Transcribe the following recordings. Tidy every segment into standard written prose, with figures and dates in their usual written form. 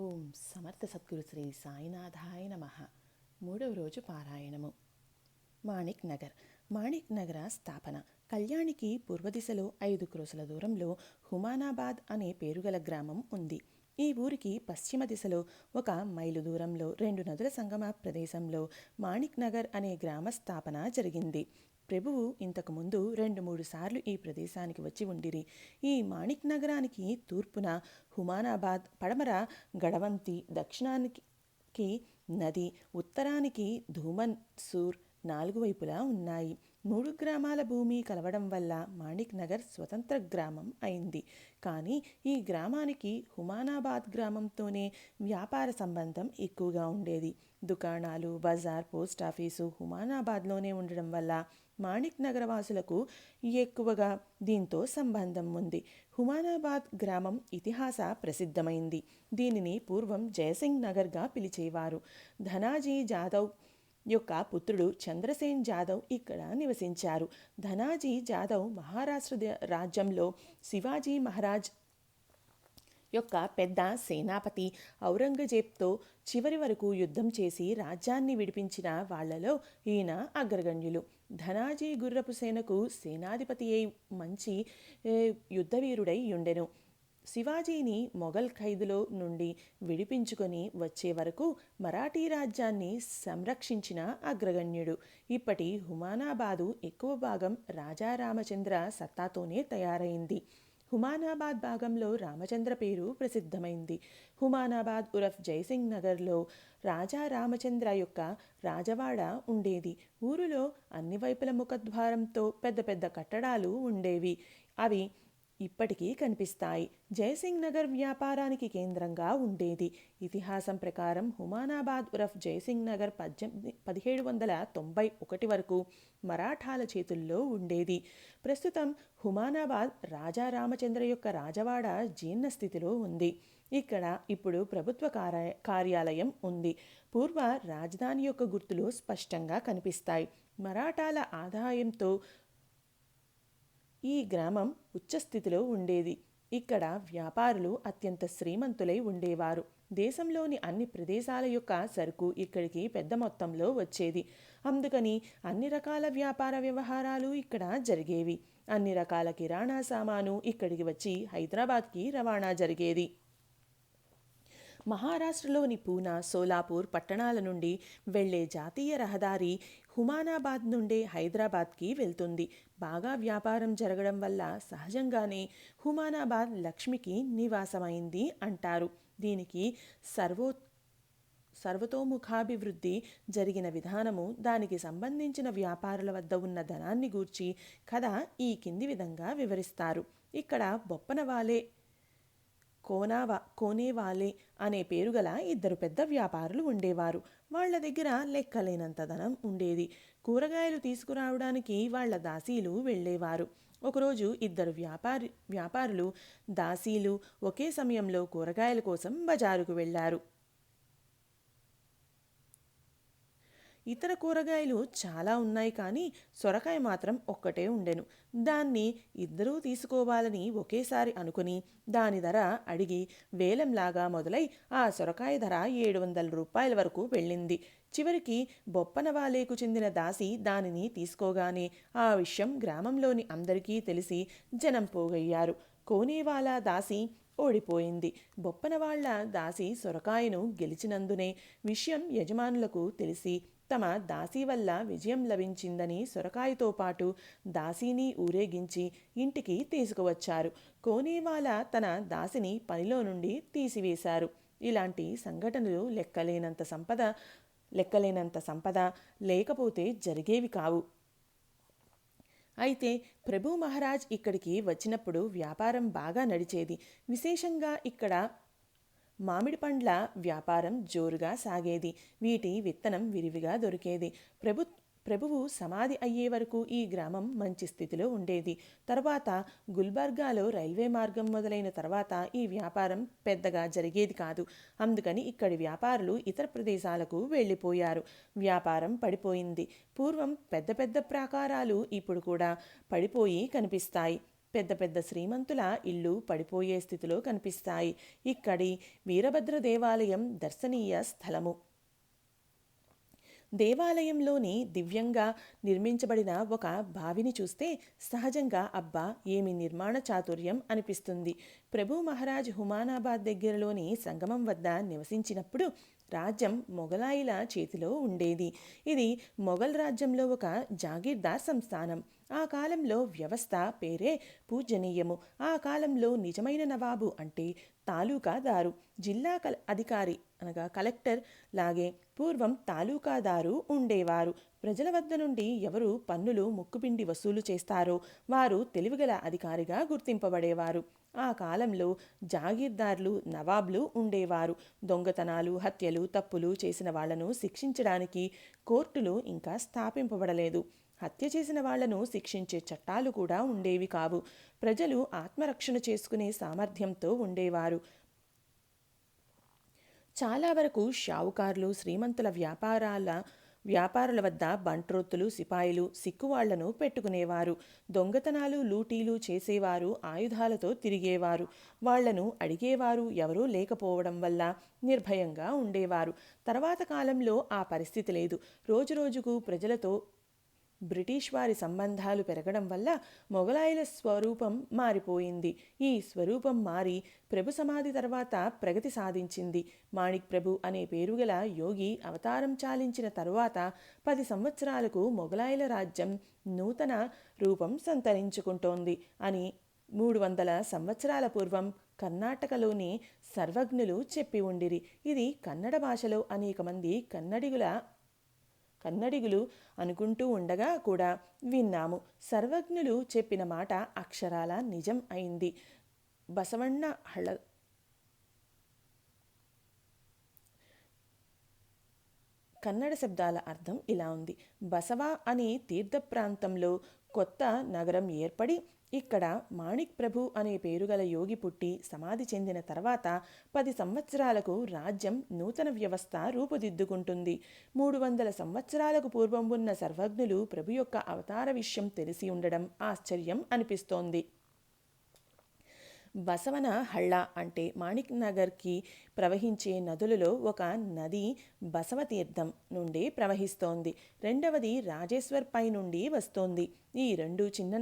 ఓం సమర్థ సద్గురు శ్రీ సాయినాథాయ నమః. మూడవ రోజు పారాయణము. మాణిక్ నగర స్థాపన. కళ్యాణికి పూర్వదిశలో 5 క్రోసుల దూరంలో హుమానాబాద్ అనే పేరుగల గ్రామం ఉంది. ఈ ఊరికి పశ్చిమ దిశలో 1 మైలు దూరంలో 2 నదుల సంగమ ప్రదేశంలో మాణిక్ నగర్ అనే గ్రామ స్థాపన జరిగింది. ప్రభువు ఇంతకుముందు 2-3 సార్లు ఈ ప్రదేశానికి వచ్చి ఉండిరి. ఈ మాణిక్ నగరానికి తూర్పున హుమానాబాద్, పడమర గడవంతి, దక్షిణానికి నది, ఉత్తరానికి ధూమన్సూర్ 4 వైపులా ఉన్నాయి. 3 గ్రామాల భూమి కలవడం వల్ల మాణిక్ నగర్ స్వతంత్ర గ్రామం అయింది. కానీ ఈ గ్రామానికి హుమానాబాద్ గ్రామంతోనే వ్యాపార సంబంధం ఎక్కువగా ఉండేది. దుకాణాలు, బజార్, పోస్టాఫీసు హుమానాబాద్లోనే ఉండడం వల్ల మాణిక్ నగర వాసులకు ఎక్కువగా దీంతో సంబంధం ఉంది. హుమానాబాద్ గ్రామం ఇతిహాస ప్రసిద్ధమైంది. దీనిని పూర్వం జయసింగ్ నగర్గా పిలిచేవారు. ధనాజీ జాదవ్ యొక్క పుత్రుడు చంద్రసేన్ జాదవ్ ఇక్కడ నివసించారు. ధనాజీ జాదవ్ మహారాష్ట్ర రాజ్యంలో శివాజీ మహారాజ్ యొక్క పెద్ద సేనాపతి. ఔరంగజేబ్తో చివరి వరకు యుద్ధం చేసి రాజ్యాన్ని విడిపించిన వాళ్లలో ఈయన అగ్రగణ్యులు. ధనాజీ గుర్రపు సేనకు సేనాధిపతి అయి మంచి యుద్ధవీరుడై ఉండెను. శివాజీని మొఘల్ ఖైదులో నుండి విడిపించుకొని వచ్చే వరకు మరాఠీ రాజ్యాన్ని సంరక్షించిన అగ్రగణ్యుడు. ఇప్పటి హుమానాబాదు ఎక్కువ భాగం రాజా రామచంద్ర సత్తాతోనే తయారైంది. హుమానాబాద్ భాగంలో రామచంద్ర పేరు ప్రసిద్ధమైంది. హుమానాబాద్ ఉరఫ్ జయసింగ్ నగర్లో రాజా రామచంద్ర యొక్క రాజవాడ ఉండేది. ఊరిలో అన్ని వైపుల ముఖద్వారంతో పెద్ద పెద్ద కట్టడాలు ఉండేవి. అవి ఇప్పటికీ కనిపిస్తాయి. జయసింగ్ నగర్ వ్యాపారానికి కేంద్రంగా ఉండేది. ఇతిహాసం ప్రకారం హుమానాబాద్ ఉరఫ్ జయసింగ్ నగర్ 1791 వరకు మరాఠాల చేతుల్లో ఉండేది. ప్రస్తుతం హుమానాబాద్ రాజా రామచంద్ర యొక్క రాజవాడ జీర్ణ స్థితిలో ఉంది. ఇక్కడ ఇప్పుడు ప్రభుత్వ కార్యాలయం ఉంది. పూర్వ రాజధాని యొక్క గుర్తులు స్పష్టంగా కనిపిస్తాయి. మరాఠాల ఆదాయంతో ఈ గ్రామం ఉచ్చస్థితిలో ఉండేది. ఇక్కడ వ్యాపారులు అత్యంత శ్రీమంతులై ఉండేవారు. దేశంలోని అన్ని ప్రదేశాల యొక్క సరుకు ఇక్కడికి పెద్ద మొత్తంలో వచ్చేది. అందుకని అన్ని రకాల వ్యాపార వ్యవహారాలు ఇక్కడ జరిగేవి. అన్ని రకాల కిరాణా సామాను ఇక్కడికి వచ్చి హైదరాబాద్కి రవాణా జరిగేది. మహారాష్ట్రలోని పూనా, సోలాపూర్ పట్టణాల నుండి వెళ్లే జాతీయ రహదారి హుమానాబాద్ నుండే హైదరాబాద్కి వెళ్తుంది. బాగా వ్యాపారం జరగడం వల్ల సహజంగానే హుమానాబాద్ లక్ష్మికి నివాసమైంది అంటారు. దీనికి సర్వతోముఖాభివృద్ధి జరిగిన విధానము, దానికి సంబంధించిన వ్యాపారుల వద్ద ఉన్న ధనాన్ని గూర్చి కథ ఈ కింది విధంగా వివరిస్తారు. ఇక్కడ బొప్పనవాలే, కోనేవాలే అనే పేరుగల 2 పెద్ద వ్యాపారులు ఉండేవారు. వాళ్ల దగ్గర లెక్కలేనంత ధనం ఉండేది. కూరగాయలు తీసుకురావడానికి వాళ్ల దాసీలు వెళ్ళేవారు. ఒకరోజు 2 వ్యాపారులు దాసీలు ఒకే సమయంలో కూరగాయల కోసం బజారుకు వెళ్లారు. ఇతర కూరగాయలు చాలా ఉన్నాయి, కానీ సొరకాయ మాత్రం ఒక్కటే ఉండెను. దాన్ని ఇద్దరూ తీసుకోవాలని ఒకేసారి అనుకుని దాని ధర అడిగి వేలంలాగా మొదలై ఆ సొరకాయ ధర 700 రూపాయల వరకు వెళ్ళింది. చివరికి బొప్పనవాలేకు చెందిన దాసి దానిని తీసుకోగానే ఆ విషయం గ్రామంలోని అందరికీ తెలిసి జనం పోగయ్యారు. కోనేవాలా దాసి ఓడిపోయింది. బొప్పనవాళ్ల దాసి సొరకాయను గెలిచినందునే విషయం యజమానులకు తెలిసి తమ దాసి వల్ల విజయం లభించిందని సొరకాయతో పాటు దాసిని ఊరేగించి ఇంటికి తీసుకువచ్చారు. కోనేవాలా తన దాసిని పనిలో నుండి తీసివేశారు. ఇలాంటి సంఘటనలు లెక్కలేనంత సంపద లేకపోతే జరిగేవి కావు. అయితే ప్రభు మహారాజ్ ఇక్కడికి వచ్చినప్పుడు వ్యాపారం బాగా నడిచేది. విశేషంగా ఇక్కడ మామిడి పండ్ల వ్యాపారం జోరుగా సాగేది. వీటి విత్తనం విరివిగా దొరికేది. ప్రభువు సమాధి అయ్యే వరకు ఈ గ్రామం మంచి స్థితిలో ఉండేది. తర్వాత గుల్బర్గాలో రైల్వే మార్గం మొదలైన తర్వాత ఈ వ్యాపారం పెద్దగా జరిగేది కాదు. అందుకని ఇక్కడి వ్యాపారులు ఇతర ప్రదేశాలకు వెళ్ళిపోయారు. వ్యాపారం పడిపోయింది. పూర్వం పెద్ద పెద్ద ప్రాకారాలు ఇప్పుడు కూడా పడిపోయి కనిపిస్తాయి. పెద్ద పెద్ద శ్రీమంతుల ఇళ్ళు పడిపోయే స్థితిలో కనిపిస్తాయి. ఇక్కడి వీరభద్ర దేవాలయం దర్శనీయ స్థలము. దేవాలయంలోని దివ్యంగా నిర్మించబడిన ఒక బావిని చూస్తే సహజంగా అబ్బా ఏమి నిర్మాణ చాతుర్యం అనిపిస్తుంది. ప్రభు మహారాజ్ హుమానాబాద్ దగ్గరలోని సంగమం వద్ద నివసించినప్పుడు రాజ్యం మొఘలాయిల చేతిలో ఉండేది. ఇది మొఘల్ రాజ్యంలో ఒక జాగీర్దార్ సంస్థానం. ఆ కాలంలో వ్యవస్థ పేరే పూజనీయము. ఆ కాలంలో నిజమైన నవాబు అంటే తాలూకాదారు, జిల్లా అధికారి అనగా కలెక్టర్ లాగే పూర్వం తాలూకాదారు ఉండేవారు. ప్రజల వద్ద నుండి ఎవరు పన్నులు ముక్కుపిండి వసూలు చేస్తారో వారు తెలివిగల అధికారిగా గుర్తింపబడేవారు. ఆ కాలంలో జాగీర్దార్లు, నవాబ్లు ఉండేవారు. దొంగతనాలు, హత్యలు, తప్పులు చేసిన వాళ్లను శిక్షించడానికి కోర్టులు ఇంకా స్థాపింపబడలేదు. హత్య చేసిన వాళ్లను శిక్షించే చట్టాలు కూడా ఉండేవి కావు. ప్రజలు ఆత్మరక్షణ చేసుకునే సామర్థ్యంతో ఉండేవారు. చాలా వరకు షావుకారులు, శ్రీమంతుల వ్యాపారుల వద్ద బంట్రోత్తులు, సిపాయిలు, సిక్కువాళ్లను పెట్టుకునేవారు. దొంగతనాలు, లూటీలు చేసేవారు ఆయుధాలతో తిరిగేవారు. వాళ్లను అడిగేవారు ఎవరూ లేకపోవడం వల్ల నిర్భయంగా ఉండేవారు. తర్వాత కాలంలో ఆ పరిస్థితి లేదు. రోజురోజుకు ప్రజలతో బ్రిటిష్ వారి సంబంధాలు పెరగడం వల్ల మొఘలాయిల స్వరూపం మారిపోయింది. ఈ స్వరూపం మారి ప్రభు సమాధి తర్వాత ప్రగతి సాధించింది. మాణిక్ ప్రభు అనే పేరుగల యోగి అవతారం చాలించిన తరువాత 10 సంవత్సరాలకు మొఘలాయిల రాజ్యం నూతన రూపం సంతరించుకుంటోంది అని 300 సంవత్సరాల పూర్వం కర్ణాటకలోని సర్వజ్ఞులు చెప్పి ఉండిరి. ఇది కన్నడ భాషలో అనేక మంది కన్నడిగులు అనుకుంటూ ఉండగా కూడా విన్నాము. సర్వజ్ఞులు చెప్పిన మాట అక్షరాల నిజం అయింది. బసవಣ್ಣ కన్నడ శబ్దాల అర్థం ఇలా ఉంది. బసవ అనే తీర్థ ప్రాంతంలో కొత్త నగరం ఏర్పడి ఇక్కడ మాణిక్ ప్రభు అనే పేరుగల యోగి పుట్టి సమాధి చెందిన తర్వాత 10 సంవత్సరాలకు రాజ్యం నూతన వ్యవస్థ రూపుదిద్దుకుంటుంది. 300 సంవత్సరాలకు పూర్వం ఉన్న సర్వజ్ఞులు ప్రభు యొక్క అవతార విషయం తెలిసి ఉండడం ఆశ్చర్యం అనిపిస్తోంది. బసవన హళ్ళ అంటే మాణిక్ నగర్కి ప్రవహించే నదులలో ఒక నది బసవతీర్థం నుండి ప్రవహిస్తోంది. రెండవది రాజేశ్వర్ పై నుండి వస్తోంది. ఈ 2 చిన్న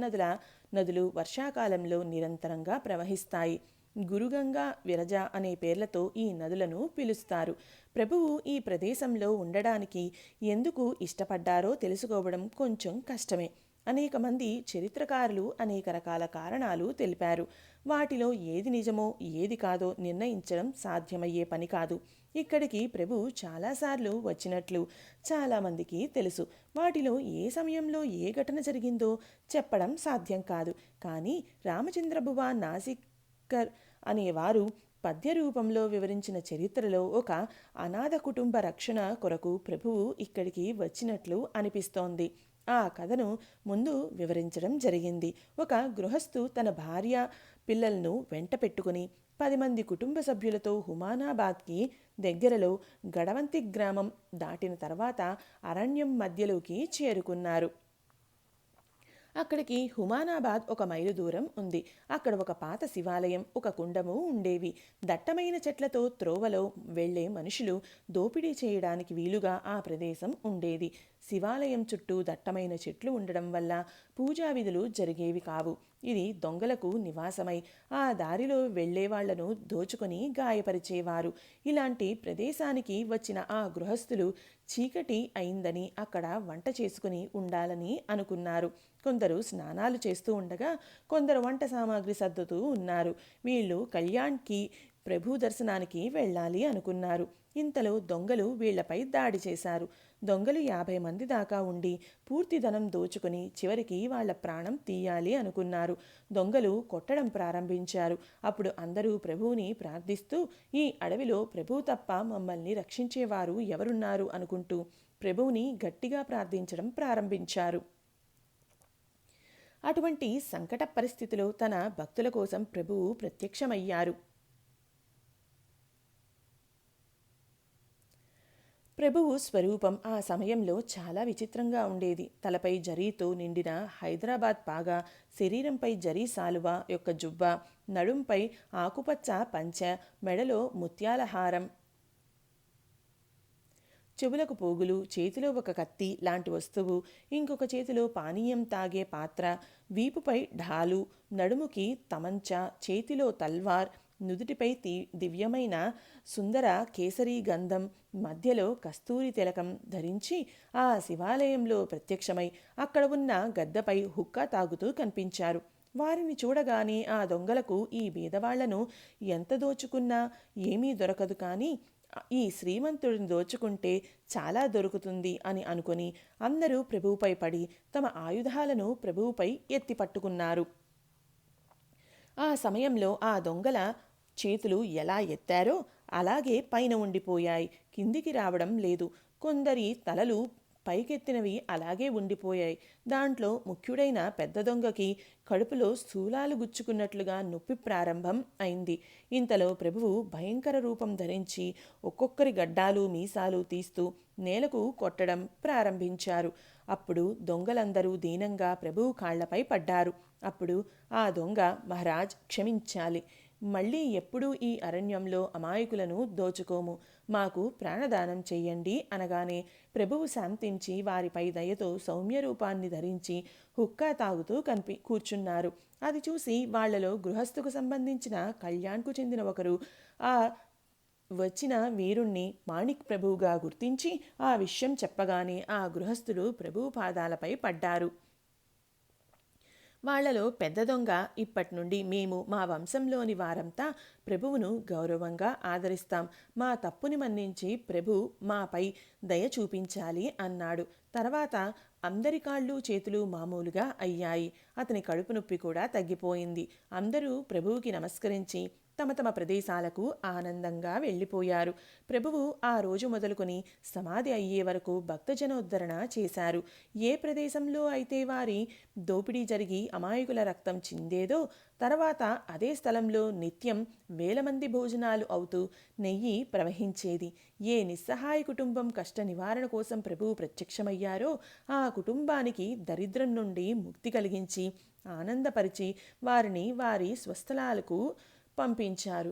నదులు వర్షాకాలంలో నిరంతరంగా ప్రవహిస్తాయి. గురుగంగా, విరజ అనే పేర్లతో ఈ నదులను పిలుస్తారు. ప్రభువు ఈ ప్రదేశంలో ఉండడానికి ఎందుకు ఇష్టపడ్డారో తెలుసుకోవడం కొంచెం కష్టమే. అనేక మంది చరిత్రకారులు అనేక రకాల కారణాలు తెలిపారు. వాటిలో ఏది నిజమో ఏది కాదో నిర్ణయించడం సాధ్యమయ్యే పని కాదు. ఇక్కడికి ప్రభు చాలాసార్లు వచ్చినట్లు చాలామందికి తెలుసు. వాటిలో ఏ సమయంలో ఏ ఘటన జరిగిందో చెప్పడం సాధ్యం కాదు. కానీ రామచంద్రబువ నాసికర్ అనేవారు పద్య రూపంలో వివరించిన చరిత్రలో ఒక అనాథ కుటుంబ రక్షణ కొరకు ప్రభువు ఇక్కడికి వచ్చినట్లు అనిపిస్తోంది. ఆ కథను ముందు వివరించడం జరిగింది. ఒక గృహస్థు తన భార్య, పిల్లలను వెంట పెట్టుకుని 10 మంది కుటుంబ సభ్యులతో హుమానాబాద్కి దగ్గరలో గడవంతి గ్రామం దాటిన తర్వాత అరణ్యం మధ్యలోకి చేరుకున్నారు. అక్కడికి హుమానాబాద్ 1 మైలు దూరం ఉంది. అక్కడ ఒక పాత శివాలయం, ఒక కుండము ఉండేవి. దట్టమైన చెట్లతో త్రోవలో వెళ్లే మనుషులు దోపిడీ చేయడానికి వీలుగా ఆ ప్రదేశం ఉండేది. శివాలయం చుట్టూ దట్టమైన చెట్లు ఉండడం వల్ల పూజా విధులు జరిగేవి కావు. ఇది దొంగలకు నివాసమై ఆ దారిలో వెళ్లేవాళ్లను దోచుకొని గాయపరిచేవారు. ఇలాంటి ప్రదేశానికి వచ్చిన ఆ గృహస్థులు చీకటి అయిందని అక్కడ వంట చేసుకుని ఉండాలని అనుకున్నారు. కొందరు స్నానాలు చేస్తూ ఉండగా కొందరు వంట సామాగ్రి సర్దుతూ ఉన్నారు. వీళ్ళు కళ్యాణ్కి ప్రభు దర్శనానికి వెళ్ళాలి అనుకున్నారు. ఇంతలో దొంగలు వీళ్లపై దాడి చేశారు. దొంగలు 50 మంది దాకా ఉండి పూర్తి ధనం దోచుకుని చివరికి వాళ్ల ప్రాణం తీయాలి అనుకున్నారు. దొంగలు కొట్టడం ప్రారంభించారు. అప్పుడు అందరూ ప్రభువుని ప్రార్థిస్తూ ఈ అడవిలో ప్రభు తప్ప మమ్మల్ని రక్షించేవారు ఎవరున్నారు అనుకుంటూ ప్రభువుని గట్టిగా ప్రార్థించడం ప్రారంభించారు. అటువంటి సంకట పరిస్థితిలో తన భక్తుల కోసం ప్రభువు ప్రత్యక్షమయ్యారు. ప్రభువు స్వరూపం ఆ సమయంలో చాలా విచిత్రంగా ఉండేది. తలపై జరీతో నిండిన హైదరాబాద్ పాగా, శరీరంపై జరీ సాలువ యొక్క జుబ్బ, నడుంపై ఆకుపచ్చ పంచె, మెడలో ముత్యాల హారం, చెవులకు పోగులు, చేతిలో ఒక కత్తి లాంటి వస్తువు, ఇంకొక చేతిలో పానీయం తాగే పాత్ర, వీపుపై ఢాలు, నడుముకి తమంచా, చేతిలో తల్వార్, నుదుటిపై దివ్యమైన సుందర కేసరీ గంధం, మధ్యలో కస్తూరి తిలకం ధరించి ఆ శివాలయంలో ప్రత్యక్షమై అక్కడ ఉన్న గద్దపై హుక్కా తాగుతూ కనిపించారు. వారిని చూడగానే ఆ దొంగలకు ఈ బీదవాళ్లను ఎంత దోచుకున్నా ఏమీ దొరకదు, కానీ ఈ శ్రీమంతుడిని దోచుకుంటే చాలా దొరుకుతుంది అని అనుకుని అందరూ ప్రభువుపై పడి తమ ఆయుధాలను ప్రభువుపై ఎత్తి పట్టుకున్నారు. ఆ సమయంలో ఆ దొంగల చేతులు ఎలా ఎత్తారో అలాగే పైన ఉండిపోయాయి, కిందికి రావడం లేదు. కొందరి తలలు పైకెత్తినవి అలాగే ఉండిపోయాయి. దాంట్లో ముఖ్యుడైన పెద్ద దొంగకి కడుపులో స్థూలాలు గుచ్చుకున్నట్లుగా నొప్పి ప్రారంభం అయింది. ఇంతలో ప్రభువు భయంకర రూపం ధరించి ఒక్కొక్కరి గడ్డాలు మీసాలు తీస్తూ నేలకు కొట్టడం ప్రారంభించారు. అప్పుడు దొంగలందరూ దీనంగా ప్రభువు కాళ్లపై పడ్డారు. అప్పుడు ఆ దొంగ, మహారాజ్ క్షమించాలి, మళ్ళీ ఎప్పుడూ ఈ అరణ్యంలో అమాయకులను దోచుకోము, మాకు ప్రాణదానం చెయ్యండి అనగానే ప్రభువు శాంతించి వారిపై దయతో సౌమ్య రూపాన్ని ధరించి హుక్కా తాగుతూ కూర్చున్నారు. అది చూసి వాళ్లలో గృహస్థుకు సంబంధించిన కళ్యాణ్కు చెందిన ఒకరు ఆ వచ్చిన వీరుణ్ణి మాణిక్ ప్రభువుగా గుర్తించి ఆ విషయం చెప్పగానే ఆ గృహస్థులు ప్రభువు పాదాలపై పడ్డారు. వాళ్లలో పెద్ద దొంగ, ఇప్పటి నుండి మేము మా వంశంలోని వారంతా ప్రభువును గౌరవంగా ఆదరిస్తాం, మా తప్పుని మన్నించి ప్రభు మాపై దయ చూపించాలి అన్నాడు. తర్వాత అందరి కాళ్ళు చేతులు మామూలుగా అయ్యాయి. అతని కడుపు నొప్పి కూడా తగ్గిపోయింది. అందరూ ప్రభువుకి నమస్కరించి తమ తమ ప్రదేశాలకు ఆనందంగా వెళ్ళిపోయారు. ప్రభువు ఆ రోజు మొదలుకొని సమాధి అయ్యే వరకు భక్తజనోద్ధరణ చేశారు. ఏ ప్రదేశంలో అయితే వారి దోపిడీ జరిగి అమాయకుల రక్తం చిందేదో తర్వాత అదే స్థలంలో నిత్యం వేల మంది భోజనాలు అవుతూ నెయ్యి ప్రవహించేది. ఏ నిస్సహాయ కుటుంబం కష్ట నివారణ కోసం ప్రభువు ప్రత్యక్షమయ్యారో ఆ కుటుంబానికి దరిద్రం నుండి ముక్తి కలిగించి ఆనందపరిచి వారిని వారి స్వస్థలాలకు పంపించారు.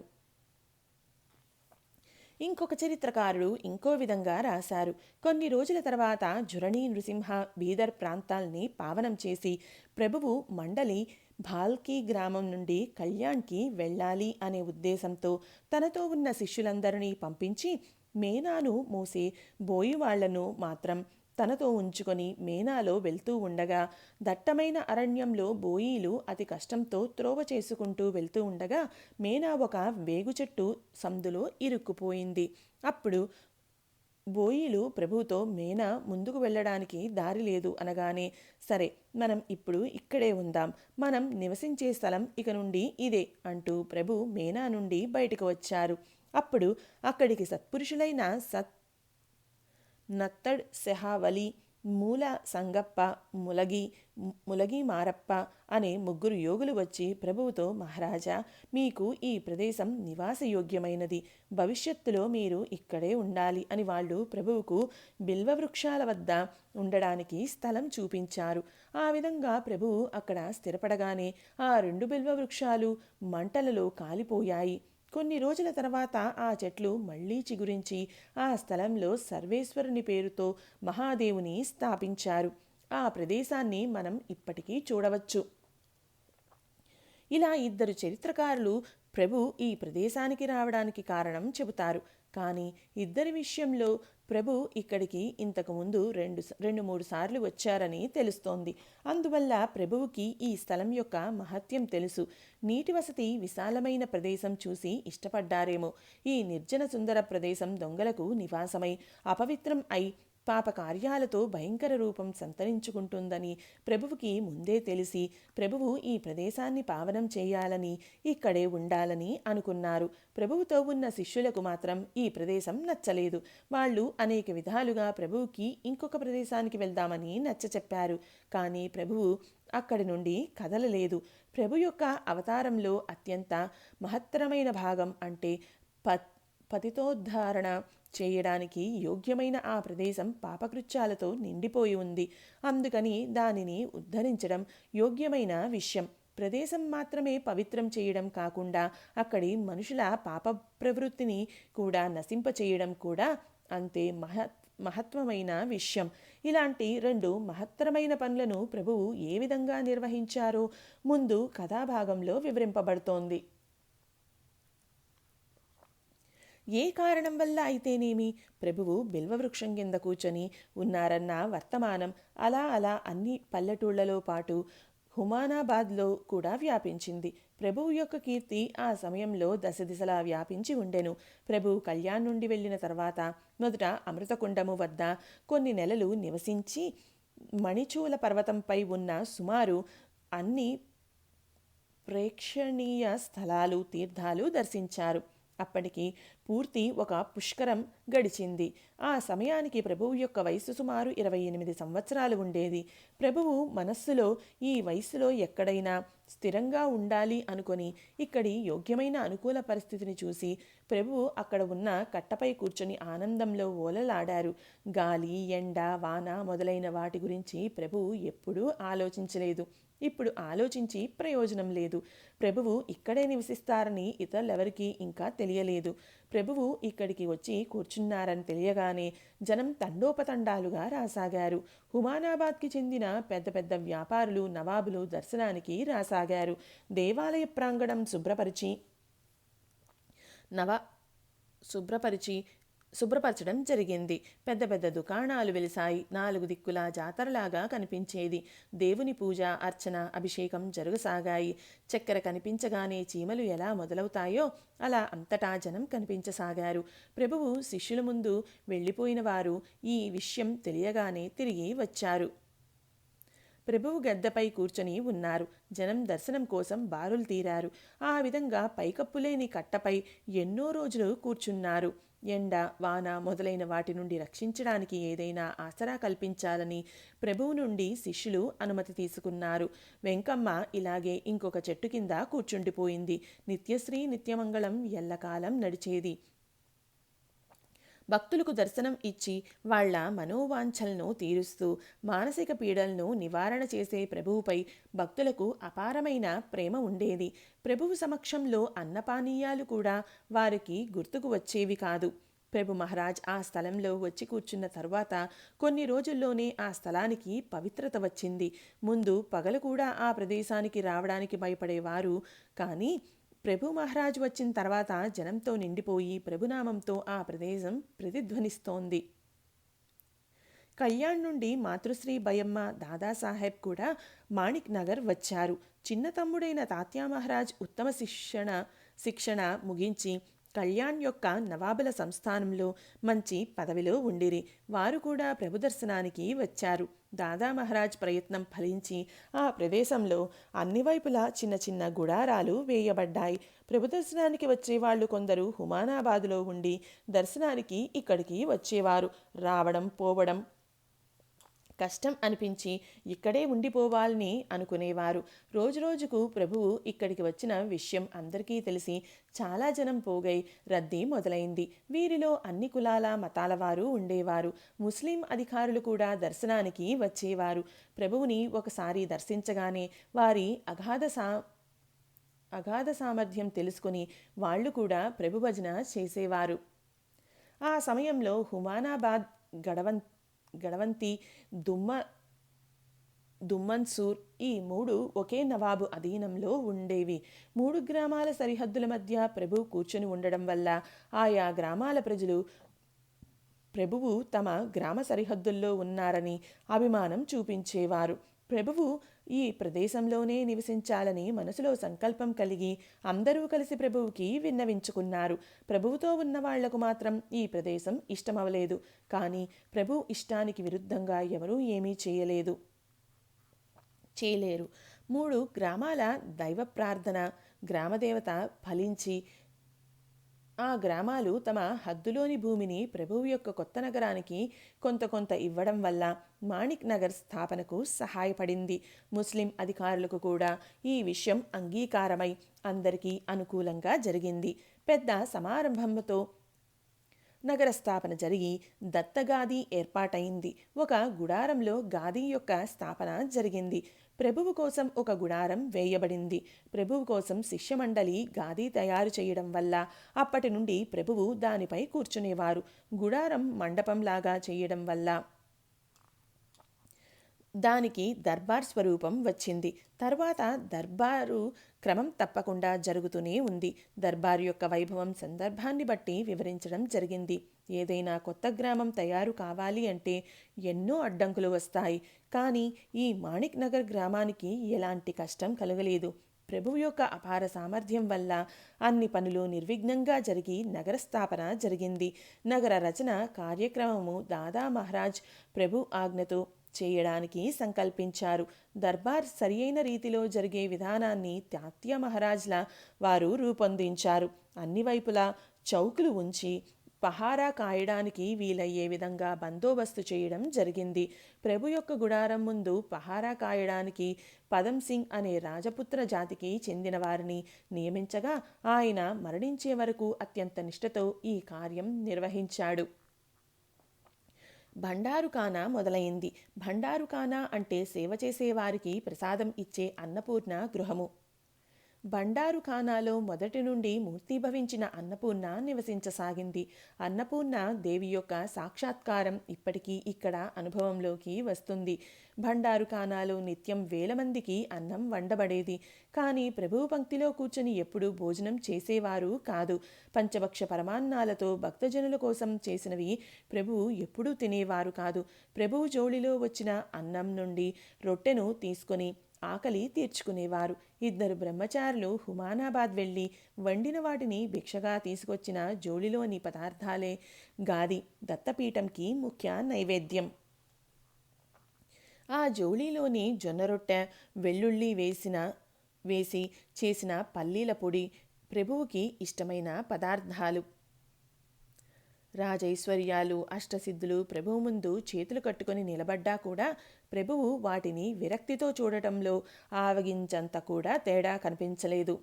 ఇంకొక చరిత్రకారుడు ఇంకో విధంగా రాశారు. కొన్ని రోజుల తర్వాత జురణి నృసింహ బీదర్ ప్రాంతాల్ని పావనం చేసి ప్రభువు మండలి భాల్కీ గ్రామం నుండి కళ్యాణ్కి వెళ్ళాలి అనే ఉద్దేశంతో తనతో ఉన్న శిష్యులందరినీ పంపించి మేనాను మోసే బోయివాళ్లను మాత్రం తనతో ఉంచుకొని మేనాలో వెళ్తూ ఉండగా దట్టమైన అరణ్యంలో బోయీలు అతి కష్టంతో త్రోవ చేసుకుంటూ వెళ్తూ ఉండగా మేనా ఒక వేగు చెట్టు సందులో ఇరుక్కుపోయింది. అప్పుడు బోయీలు ప్రభువుతో మేనా ముందుకు వెళ్ళడానికి దారి లేదు అనగానే, సరే మనం ఇప్పుడు ఇక్కడే ఉందాం, మనం నివసించే స్థలం ఇక నుండి ఇదే అంటూ ప్రభు మేనా నుండి బయటకు వచ్చారు. అప్పుడు అక్కడికి సత్పురుషులైన నత్తడ్ సెహావలి, మూల సంగప్ప, ములగి మారప్ప అనే ముగ్గురు యోగులు వచ్చి ప్రభువుతో, మహారాజా, మీకు ఈ ప్రదేశం నివాసయోగ్యమైనది, భవిష్యత్తులో మీరు ఇక్కడే ఉండాలి అని వాళ్ళు ప్రభువుకు బిల్వవృక్షాల వద్ద ఉండడానికి స్థలం చూపించారు. ఆ విధంగా ప్రభువు అక్కడ స్థిరపడగానే ఆ 2 బిల్వవృక్షాలు మంటలలో కాలిపోయాయి. కొన్ని రోజుల తర్వాత ఆ చెట్లు మళ్లీ చిగురించి ఆ స్థలంలో సర్వేశ్వరుని పేరుతో మహాదేవుని స్థాపించారు. ఆ ప్రదేశాన్ని మనం ఇప్పటికీ చూడవచ్చు. ఇలా ఇద్దరు చరిత్రకారులు ప్రభు ఈ ప్రదేశానికి రావడానికి కారణం చెబుతారు. కానీ ఇద్దరి విషయంలో ప్రభు ఇక్కడికి ఇంతకుముందు 2-3 సార్లు వచ్చారని తెలుస్తోంది. అందువల్ల ప్రభువుకి ఈ స్థలం యొక్క మహత్యం తెలుసు. నీటి వసతి విశాలమైన ప్రదేశం చూసి ఇష్టపడ్డారేమో. ఈ నిర్జన సుందర ప్రదేశం దొంగలకు నివాసమై అపవిత్రం అయి పాప కార్యాలతో భయంకర రూపం సంతరించుకుంటుందని ప్రభువుకి ముందే తెలిసి ప్రభువు ఈ ప్రదేశాన్ని పావనం చేయాలని ఇక్కడే ఉండాలని అనుకున్నారు. ప్రభువుతో ఉన్న శిష్యులకు మాత్రం ఈ ప్రదేశం నచ్చలేదు. వాళ్ళు అనేక విధాలుగా ప్రభువుకి ఇంకొక ప్రదేశానికి వెళ్దామని నచ్చచెప్పారు. కానీ ప్రభువు అక్కడి నుండి కదలలేదు. ప్రభు యొక్క అవతారంలో అత్యంత మహత్తరమైన భాగం అంటే పతితోద్ధారణ చేయడానికి యోగ్యమైన ఆ ప్రదేశం పాపకృత్యాలతో నిండిపోయి ఉంది. అందుకని దానిని ఉద్ధరించడం యోగ్యమైన విషయం. ప్రదేశం మాత్రమే పవిత్రం చేయడం కాకుండా అక్కడి మనుషుల పాప ప్రవృత్తిని కూడా నశింపచేయడం కూడా అంతే మహత్వమైన విషయం. ఇలాంటి రెండు మహత్తరమైన పనులను ప్రభువు ఏ విధంగా నిర్వహించారో ముందు కథాభాగంలో వివరింపబడుతోంది. ఏ కారణం వల్ల అయితేనేమి ప్రభువు బిల్వవృక్షం కింద కూర్చొని ఉన్నారన్న వర్తమానం అలా అలా అన్ని పల్లెటూళ్లలో పాటు హుమానాబాద్లో కూడా వ్యాపించింది. ప్రభువు యొక్క కీర్తి ఆ సమయంలో దశదిశలా వ్యాపించి ఉండెను. ప్రభువు కళ్యాణ్ నుండి వెళ్ళిన తర్వాత మొదట అమృతకుండము వద్ద కొన్ని నెలలు నివసించి మణిచూల పర్వతంపై ఉన్న సుమారు అన్ని ప్రేక్షణీయ స్థలాలు, తీర్థాలు దర్శించారు. అప్పటికి పూర్తి ఒక పుష్కరం గడిచింది. ఆ సమయానికి ప్రభువు యొక్క వయస్సు సుమారు 28 సంవత్సరాలు ఉండేది. ప్రభువు మనస్సులో ఈ వయస్సులో ఎక్కడైనా స్థిరంగా ఉండాలి అనుకొని ఇక్కడి యోగ్యమైన అనుకూల పరిస్థితిని చూసి ప్రభువు అక్కడ ఉన్న కట్టపై కూర్చొని ఆనందంలో ఓలలాడారు. గాలి, ఎండ, వాన మొదలైన వాటి గురించి ప్రభువు ఎప్పుడూ ఆలోచించలేదు. ఇప్పుడు ఆలోచించి ప్రయోజనం లేదు. ప్రభువు ఇక్కడే నివసిస్తారని ఇతరులెవరికీ ఇంకా తెలియలేదు. ప్రభువు ఇక్కడికి వచ్చి కూర్చున్నారని తెలియగానే జనం తండోపతండాలుగా రాసాగారు. హుమానాబాద్కి చెందిన పెద్ద పెద్ద వ్యాపారులు, నవాబులు దర్శనానికి రాసాగారు. దేవాలయ ప్రాంగణం శుభ్రపరచడం జరిగింది. పెద్ద పెద్ద దుకాణాలు వెలిసాయి. 4 దిక్కుల జాతరలాగా కనిపించేది. దేవుని పూజ, అర్చన, అభిషేకం జరగసాగాయి. చక్కెర కనిపించగానే చీమలు ఎలా మొదలవుతాయో అలా అంతటా జనం కనిపించసాగారు. ప్రభువు శిష్యుల ముందు వెళ్ళిపోయిన వారు ఈ విషయం తెలియగానే తిరిగి వచ్చారు. ప్రభువు గద్దెపై కూర్చొని ఉన్నారు. జనం దర్శనం కోసం బారులు తీరారు. ఆ విధంగా పైకప్పులేని కట్టపై ఎన్నో రోజులు కూర్చున్నారు. ఎండ, వాన మొదలైన వాటి నుండి రక్షించడానికి ఏదైనా ఆసరా కల్పించాలని ప్రభువు నుండి శిష్యులు అనుమతి తీసుకున్నారు. వెంకమ్మ ఇలాగే ఇంకొక చెట్టు కింద కూర్చుండిపోయింది. నిత్యశ్రీ నిత్యమంగళం ఎల్లకాలం నడిచేది. భక్తులకు దర్శనం ఇచ్చి వాళ్ల మనోవాంఛలను తీరుస్తూ మానసిక పీడలను నివారణ చేసే ప్రభువుపై భక్తులకు అపారమైన ప్రేమ ఉండేది. ప్రభువు సమక్షంలో అన్నపానీయాలు కూడా వారికి గుర్తుకు వచ్చేవి కాదు. ప్రభు మహారాజ్ ఆ స్థలంలో వచ్చి కూర్చున్న తరువాత కొన్ని రోజుల్లోనే ఆ స్థలానికి పవిత్రత వచ్చింది. ముందు పగలు కూడా ఆ ప్రదేశానికి రావడానికి భయపడేవారు. కానీ ప్రభు మహారాజ్ వచ్చిన తర్వాత జనంతో నిండిపోయి ప్రభునామంతో ఆ ప్రదేశం ప్రతిధ్వనిస్తోంది. కళ్యాణ్ నుండి మాతృశ్రీ బయమ్మ, దాదాసాహెబ్ కూడా మాణిక్ నగర్ వచ్చారు. చిన్న తమ్ముడైన తాత్యా మహారాజ్ ఉత్తమ శిక్షణ ముగించి కళ్యాణ్ యొక్క నవాబుల సంస్థానంలో మంచి పదవిలో ఉండిరి. వారు కూడా ప్రభు దర్శనానికి వచ్చారు. దాదా మహారాజ్ ప్రయత్నం ఫలించి ఆ ప్రదేశంలో అన్ని వైపులా చిన్న చిన్న గుడారాలు వేయబడ్డాయి. ప్రభు దర్శనానికి వచ్చేవాళ్లు కొందరు హుమానాబాదులో ఉండి దర్శనానికి ఇక్కడికి వచ్చేవారు. రావడం పోవడం కష్టం అనిపించి ఇక్కడే ఉండిపోవాలని అనుకునేవారు. రోజురోజుకు ప్రభువు ఇక్కడికి వచ్చిన విషయం అందరికీ తెలిసి చాలా జనం పోగై రద్దీ మొదలైంది. వీరిలో అన్ని కులాల మతాల వారు ఉండేవారు. ముస్లిం అధికారులు కూడా దర్శనానికి వచ్చేవారు. ప్రభువుని ఒకసారి దర్శించగానే వారి అగాధ సామర్థ్యం తెలుసుకుని వాళ్ళు కూడా ప్రభు భజన చేసేవారు. ఆ సమయంలో హుమానాబాద్, గడవంతి, దుమ్మన్సూర్ ఈ 3 ఒకే నవాబు అధీనంలో ఉండేవి. 3 గ్రామాల సరిహద్దుల మధ్య ప్రభు కూర్చొని ఉండడం వల్ల ఆయా గ్రామాల ప్రజలు ప్రభువు తమ గ్రామ సరిహద్దుల్లో ఉన్నారని అభిమానం చూపించేవారు. ప్రభువు ఈ ప్రదేశంలోనే నివసించాలని మనసులో సంకల్పం కలిగి అందరూ కలిసి ప్రభువుకి విన్నవించుకున్నారు. ప్రభువుతో ఉన్న వాళ్లకు మాత్రం ఈ ప్రదేశం ఇష్టమవలేదు. కానీ ప్రభు ఇష్టానికి విరుద్ధంగా ఎవరూ ఏమీ చేయలేరు. 3 గ్రామాల దైవ ప్రార్థన, గ్రామదేవత ఫలించి ఆ గ్రామాలు తమ హద్దులోని భూమిని ప్రభువు యొక్క కొత్త నగరానికి కొంత ఇవ్వడం వల్ల మాణిక్ నగర్ స్థాపనకు సహాయపడింది. ముస్లిం అధికారులకు కూడా ఈ విషయం అంగీకారమై అందరికీ అనుకూలంగా జరిగింది. పెద్ద సమారంభంతో నగర స్థాపన జరిగి దత్తగాది ఏర్పాటైంది. ఒక గుడారంలో గాది యొక్క స్థాపన జరిగింది. ప్రభువు కోసం ఒక గుడారం వేయబడింది. ప్రభువు కోసం శిష్యమండలి గాది తయారు చేయడం వల్ల అప్పటి నుండి ప్రభువు దానిపై కూర్చునేవారు. గుడారం మండపంలాగా చేయడం వల్ల దానికి దర్బార్ స్వరూపం వచ్చింది. తర్వాత దర్బారు క్రమం తప్పకుండా జరుగుతూనే ఉంది. దర్బారు యొక్క వైభవం సందర్భాన్ని బట్టి వివరించడం జరిగింది. ఏదైనా కొత్త గ్రామం తయారు కావాలి అంటే ఎన్నో అడ్డంకులు వస్తాయి. కానీ ఈ మాణిక్ నగర్ గ్రామానికి ఎలాంటి కష్టం కలగలేదు. ప్రభువు యొక్క అపార సామర్థ్యం వల్ల అన్ని పనులు నిర్విఘ్నంగా జరిగి నగర స్థాపన జరిగింది. నగర రచన కార్యక్రమము దాదా మహారాజ్ ప్రభు ఆజ్ఞతో చేయడానికి సంకల్పించారు. దర్బార్ సరియైన రీతిలో జరిగే విధానాన్ని తాత్య మహారాజ్ల వారు రూపొందించారు. అన్ని వైపులా చౌకులు ఉంచి పహారా కాయడానికి వీలయ్యే విధంగా బందోబస్తు చేయడం జరిగింది. ప్రభు యొక్క గుడారం ముందు పహారా కాయడానికి పదం సింగ్ అనే రాజపుత్ర జాతికి చెందిన వారిని నియమించగా ఆయన మరణించే వరకు అత్యంత నిష్ఠతో ఈ కార్యం నిర్వహించాడు. భండారుఖానా మొదలైంది. భండారుఖానా అంటే సేవ చేసేవారికి ప్రసాదం ఇచ్చే అన్నపూర్ణ గృహము. భండారుఖానాలో మొదటి నుండి మూర్తీభవించిన అన్నపూర్ణ నివసించసాగింది. అన్నపూర్ణ దేవి యొక్క సాక్షాత్కారం ఇప్పటికీ ఇక్కడ అనుభవంలోకి వస్తుంది. భండారుఖానాలో నిత్యం వేల మందికి అన్నం వండబడేది. కానీ ప్రభువు పంక్తిలో కూర్చొని ఎప్పుడూ భోజనం చేసేవారు కాదు. పంచభక్ష పరమాన్నాలతో భక్తజనుల కోసం చేసినవి ప్రభువు ఎప్పుడూ తినేవారు కాదు. ప్రభువు జోళిలో వచ్చిన అన్నం నుండి రొట్టెను తీసుకొని ఆకలి తీర్చుకునేవారు. 2 బ్రహ్మచారులు హుమానాబాద్ వెళ్ళి వండిన వాటిని భిక్షగా తీసుకొచ్చిన జోళిలోని పదార్థాలే గాది దత్తపీఠంకి ముఖ్య నైవేద్యం. ఆ జోళీలోని జొన్న రొట్టె, వెల్లుల్లి వేసి చేసిన పల్లీల పొడి ప్రభువుకి ఇష్టమైన పదార్థాలు. రాజైశ్వర్యాలు, అష్టసిద్ధులు ప్రభువు ముందు చేతులు కట్టుకొని నిలబడ్డా కూడా ప్రభువు వాటిని విరక్తితో చూడటంలో ఆవగించంత కూడా తేడా కనిపించలేదు.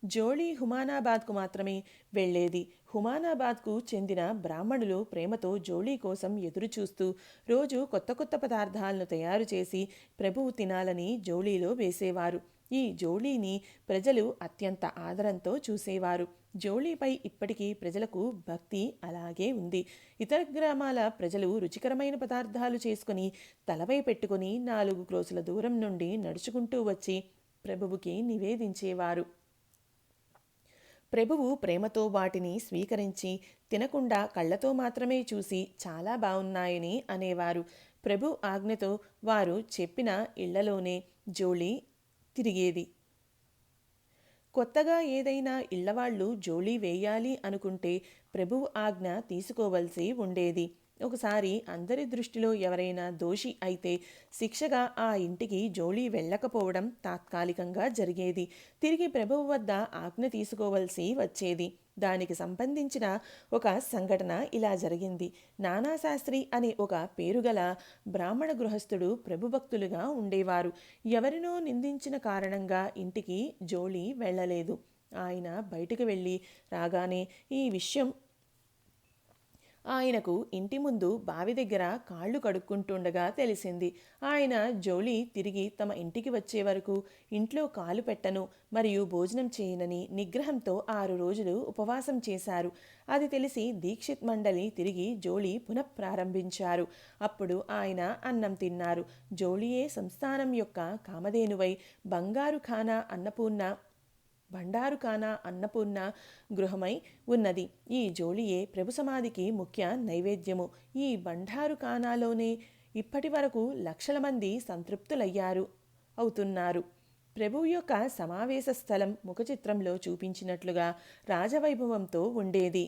జోళీ హుమానాబాద్కు మాత్రమే వెళ్లేది. హుమానాబాద్కు చెందిన బ్రాహ్మణులు ప్రేమతో జోళీ కోసం ఎదురుచూస్తూ రోజు కొత్త కొత్త పదార్థాలను తయారు చేసి ప్రభువు తినాలని జోళీలో వేసేవారు. ఈ జోళీని ప్రజలు అత్యంత ఆదరంతో చూసేవారు. జోళీపై ఇప్పటికీ ప్రజలకు భక్తి అలాగే ఉంది. ఇతర గ్రామాల ప్రజలు రుచికరమైన పదార్థాలు చేసుకుని తలపై పెట్టుకుని 4 క్రోసుల దూరం నుండి నడుచుకుంటూ వచ్చి ప్రభువుకి నివేదించేవారు. ప్రభువు ప్రేమతో వాటిని స్వీకరించి తినకుండా కళ్ళతో మాత్రమే చూసి చాలా బాగున్నాయని అనేవారు. ప్రభు ఆజ్ఞతో వారు చెప్పిన ఇళ్లలోనే జోళీ తిరిగేది. కొత్తగా ఏదైనా ఇళ్లవాళ్లు జోళీ వేయాలి అనుకుంటే ప్రభువు ఆజ్ఞ తీసుకోవలసి ఉండేది. ఒకసారి అందరి దృష్టిలో ఎవరైనా దోషి అయితే శిక్షగా ఆ ఇంటికి జోళీ వెళ్ళకపోవడం తాత్కాలికంగా జరిగేది. తిరిగి ప్రభువు వద్ద ఆజ్ఞ తీసుకోవలసి వచ్చేది. దానికి సంబంధించిన ఒక సంఘటన ఇలా జరిగింది. నానాశాస్త్రి అనే ఒక పేరుగల బ్రాహ్మణ గృహస్థుడు ప్రభుభక్తులుగా ఉండేవారు. ఎవరినో నిందించిన కారణంగా ఇంటికి జోళీ వెళ్ళలేదు. ఆయన బయటకు వెళ్ళి రాగానే ఈ విషయం ఆయనకు ఇంటి ముందు బావి దగ్గర కాళ్ళు కడుక్కుంటుండగా తెలిసింది. ఆయన జోళీ తిరిగి తమ ఇంటికి వచ్చే వరకు ఇంట్లో కాలు పెట్టను మరియు భోజనం చేయనని నిగ్రహంతో 6 రోజులు ఉపవాసం చేశారు. అది తెలిసి దీక్షిత్ మండలి తిరిగి జోళీ పునఃప్రారంభించారు. అప్పుడు ఆయన అన్నం తిన్నారు. జోళీయే సంస్థానం యొక్క కామధేనువై భండారుఖానా అన్నపూర్ణ గృహమై ఉన్నది. ఈ జోళియే ప్రభు సమాధికి ముఖ్య నైవేద్యము. ఈ భండారుఖానాలోనే ఇప్పటి వరకు లక్షల మంది అవుతున్నారు. ప్రభువు యొక్క సమావేశ స్థలం ముఖచిత్రంలో చూపించినట్లుగా రాజవైభవంతో ఉండేది.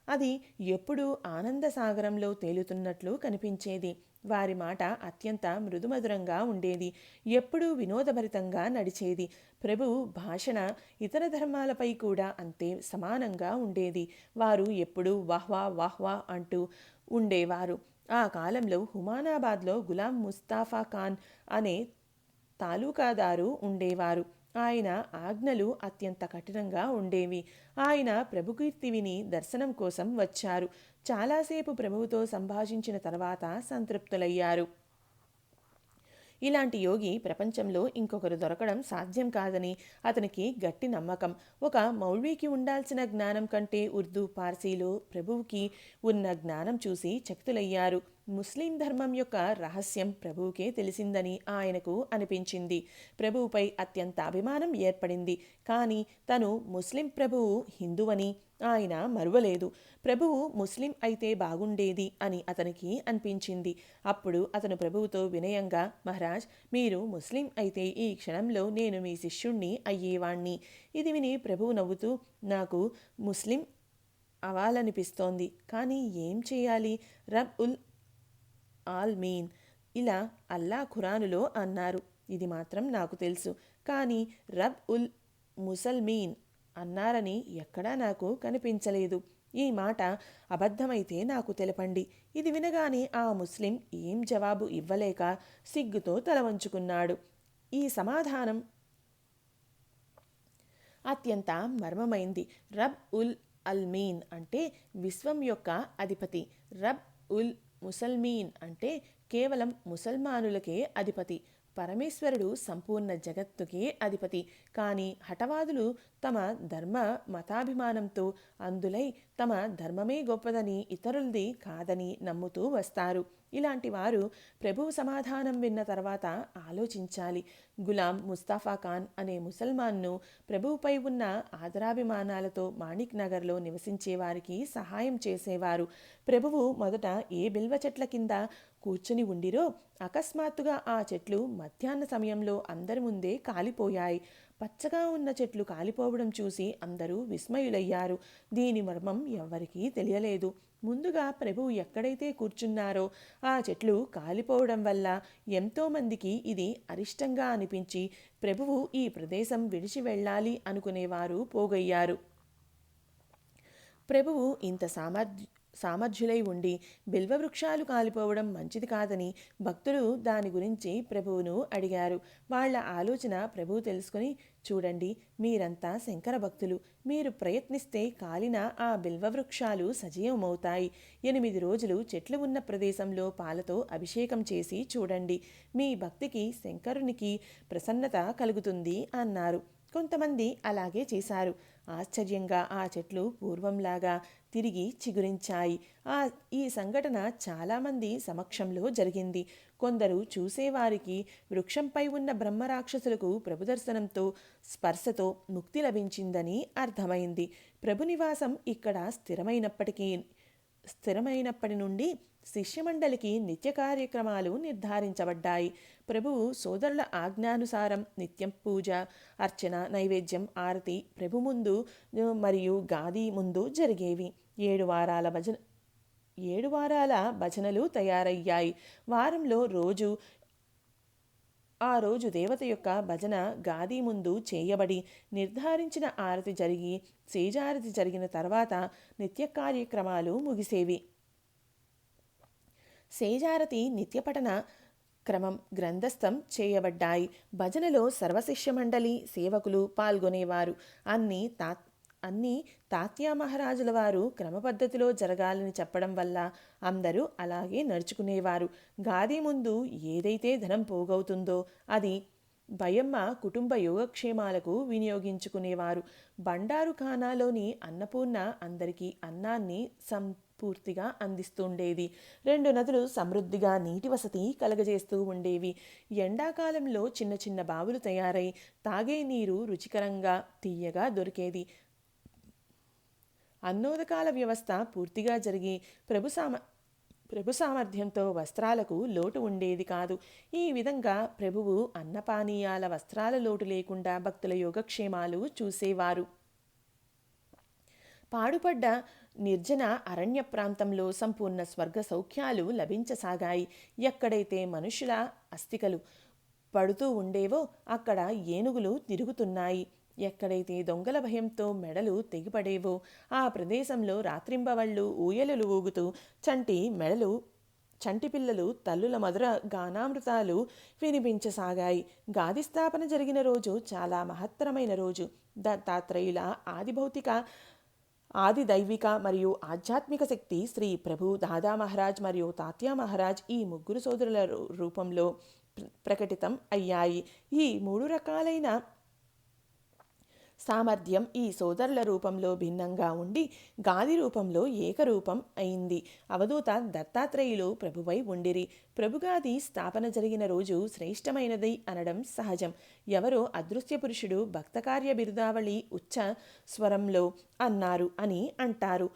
అది ఎప్పుడూ ఆనందసాగరంలో తేలుతున్నట్లు కనిపించేది. వారి మాట అత్యంత మృదుమధురంగా ఉండేది. ఎప్పుడూ వినోదభరితంగా నడిచేది. ప్రభువు భాషణ ఇతర ధర్మాలపై కూడా అంతే సమానంగా ఉండేది. వారు ఎప్పుడూ వాహ్వా వాహ్వా అంటూ ఉండేవారు. ఆ కాలంలో హుమానాబాద్లో గులాం ముస్తాఫా ఖాన్ అనే తాలూకాదారు ఉండేవారు. ఆయన ఆజ్ఞలు అత్యంత కఠినంగా ఉండేవి. ఆయన ప్రభుకీర్తి విని దర్శనం కోసం వచ్చారు. చాలాసేపు ప్రభువుతో సంభాషించిన తర్వాత సంతృప్తులయ్యారు. ఇలాంటి యోగి ప్రపంచంలో ఇంకొకరు దొరకడం సాధ్యం కాదని అతనికి గట్టి నమ్మకం. ఒక మౌల్వీకి ఉండాల్సిన జ్ఞానం కంటే ఉర్దూ, పార్సీలో ప్రభువుకి ఉన్న జ్ఞానం చూసి చకితులయ్యారు. ముస్లిం ధర్మం యొక్క రహస్యం ప్రభువుకే తెలిసిందని ఆయనకు అనిపించింది. ప్రభువుపై అత్యంత అభిమానం ఏర్పడింది. కానీ తను ముస్లిం, ప్రభువు హిందువని ఆయన మరువలేదు. ప్రభువు ముస్లిం అయితే బాగుండేది అని అతనికి అనిపించింది. అప్పుడు అతను ప్రభువుతో వినయంగా, మహారాజ్, మీరు ముస్లిం అయితే ఈ క్షణంలో నేను మీ శిష్యుణ్ణి అయ్యేవాణ్ణి. ఇది విని ప్రభువు నవ్వుతూ, నాకు ముస్లిం అవ్వాలనిపిస్తోంది, కానీ ఏం చేయాలి? రబ్ ఉల్ ఆల్మీన్ ఇలా అల్లా ఖురానులో అన్నారు. ఇది మాత్రం నాకు తెలుసు. కానీ రబ్ ఉల్ ముసల్మీన్ అన్నారని ఎక్కడా నాకు కనిపించలేదు. ఈ మాట అబద్ధమైతే నాకు తెలపండి. ఇది వినగానే ఆ ముస్లిం ఏం జవాబు ఇవ్వలేక సిగ్గుతో తల వంచుకున్నాడు. ఈ సమాధానం అత్యంత మర్మమైంది. రబ్ ఉల్ అల్మీన్ అంటే విశ్వం యొక్క అధిపతి. రబ్ ఉల్ ముసల్మీన్ అంటే కేవలం ముసల్మానులకే అధిపతి. పరమేశ్వరుడు సంపూర్ణ జగత్తుకే అధిపతి. కానీ హఠవాదులు తమ ధర్మ మతాభిమానంతో అందులై తమ ధర్మమే గొప్పదని, ఇతరులది కాదని నమ్ముతూ వస్తారు. ఇలాంటి వారు ప్రభువు సమాధానం విన్న తర్వాత ఆలోచించాలి. గులాం ముస్తాఫా ఖాన్ అనే ముసల్మాన్ను ప్రభువుపై ఉన్న ఆదరాభిమానాలతో మాణిక్ నగర్లో నివసించే వారికి సహాయం చేసేవారు. ప్రభువు మొదట ఏ బిల్వ చెట్ల కింద కూర్చుని ఉండిరో అకస్మాత్తుగా ఆ చెట్లు మధ్యాహ్న సమయంలో అందరి ముందే కాలిపోయాయి. పచ్చగా ఉన్న చెట్లు కాలిపోవడం చూసి అందరూ విస్మయులయ్యారు. దీని మర్మం ఎవ్వరికీ తెలియలేదు. ముందుగా ప్రభువు ఎక్కడైతే కూర్చున్నారో ఆ చెట్లు కాలిపోవడం వల్ల ఎంతోమందికి ఇది అరిష్టంగా అనిపించి ప్రభువు ఈ ప్రదేశం విడిచి వెళ్ళాలి అనుకునేవారు పోగయ్యారు. ప్రభువు ఇంత సామర్థ్యులై ఉండి బిల్వవృక్షాలు కాలిపోవడం మంచిది కాదని భక్తులు దాని గురించి ప్రభువును అడిగారు. వాళ్ల ఆలోచన ప్రభువు తెలుసుకుని, చూడండి, మీరంతా శంకర భక్తులు. మీరు ప్రయత్నిస్తే కాలిన ఆ బిల్వవృక్షాలు సజీవమవుతాయి. 8 రోజులు చెట్లు ఉన్న ప్రదేశంలో పాలతో అభిషేకం చేసి చూడండి. మీ భక్తికి శంకరునికి ప్రసన్నత కలుగుతుంది అన్నారు. కొంతమంది అలాగే చేశారు. ఆశ్చర్యంగా ఆ చెట్లు పూర్వంలాగా తిరిగి చిగురించాయి. ఈ సంఘటన చాలామంది సమక్షంలో జరిగింది. కొందరు చూసేవారికి వృక్షంపై ఉన్న బ్రహ్మరాక్షసులకు ప్రభుదర్శనంతో స్పర్శతో ముక్తి లభించిందని అర్థమైంది. ప్రభు నివాసం ఇక్కడ స్థిరమైనప్పటి నుండి శిష్యమండలికి నిత్య కార్యక్రమాలు నిర్ధారించబడ్డాయి. ప్రభువు సోదరుల ఆజ్ఞానుసారం నిత్యం పూజ, అర్చన, నైవేద్యం, ఆరతి ప్రభు ముందు మరియు గాది ముందు జరిగేవి. 7 వారాల భజనలు తయారయ్యాయి. వారంలో ఆ రోజు దేవత యొక్క భజన గాది ముందు చేయబడి నిర్ధారించిన ఆరతి జరిగి సేజారతి జరిగిన తర్వాత నిత్య కార్యక్రమాలు ముగిసేవి. సేజారతి నిత్యపఠన క్రమం గ్రంథస్థం చేయబడ్డాయి. భజనలో సర్వశిష్య మండలి సేవకులు పాల్గొనేవారు. అన్ని తాత్యా మహారాజుల వారు క్రమపద్ధతిలో జరగాలని చెప్పడం వల్ల అందరూ అలాగే నడుచుకునేవారు. గాది ముందు ఏదైతే ధనం పోగవుతుందో అది బయమ్మ కుటుంబ యోగక్షేమాలకు వినియోగించుకునేవారు. బండారు ఖానాలోని అన్నపూర్ణ అందరికీ అన్నాన్ని పూర్తిగా అందిస్తుండేది. 2 నదులు సమృద్ధిగా నీటి వసతి కలగజేస్తూ ఉండేవి. ఎండాకాలంలో చిన్న చిన్న బావులు తయారై తాగే నీరు రుచికరంగా తీయగా దొరికేది. అన్నోదకాల వ్యవస్థ పూర్తిగా జరిగి ప్రభు సామర్థ్యంతో వస్త్రాలకు లోటు ఉండేది కాదు. ఈ విధంగా ప్రభువు అన్నపానీయాల వస్త్రాల లోటు లేకుండా భక్తుల యోగక్షేమాలు చూసేవారు. పాడుపడ్డ నిర్జన అరణ్య ప్రాంతంలో సంపూర్ణ స్వర్గ సౌఖ్యాలు లభించసాగాయి. ఎక్కడైతే మనుషుల అస్థికలు పడుతూ ఉండేవో అక్కడ ఏనుగులు తిరుగుతున్నాయి. ఎక్కడైతే దొంగల భయంతో మెడలు తెగిపడేవో ఆ ప్రదేశంలో రాత్రింబవళ్ళు ఊయలలు ఊగుతూ చంటి మెడలు చంటి పిల్లలు తల్లుల మధుర గానామృతాలు వినిపించసాగాయి. గాది స్థాపన జరిగిన రోజు చాలా మహత్తరమైన రోజు. దత్తాత్రేయుల ఆది దైవిక మరియు ఆధ్యాత్మిక శక్తి శ్రీ ప్రభు, దాదా మహారాజ్ మరియు తాత్యా మహారాజ్ ఈ ముగ్గురు సోదరుల రూపంలో ప్రకటితం అయ్యాయి. ఈ 3 రకాలైన సామర్థ్యం ఈ సోదరుల రూపంలో భిన్నంగా ఉండి గాది రూపంలో ఏకరూపం అయింది. అవధూత దత్తాత్రేయులు ప్రభువై ఉండిరి. ప్రభుగాది స్థాపన జరిగిన రోజు శ్రేష్టమైనది అనడం సహజం. ఎవరో అదృశ్య పురుషుడు భక్తకార్య బిరుదావళి ఉచ్చ స్వరంలో అన్నారు అని అంటారు.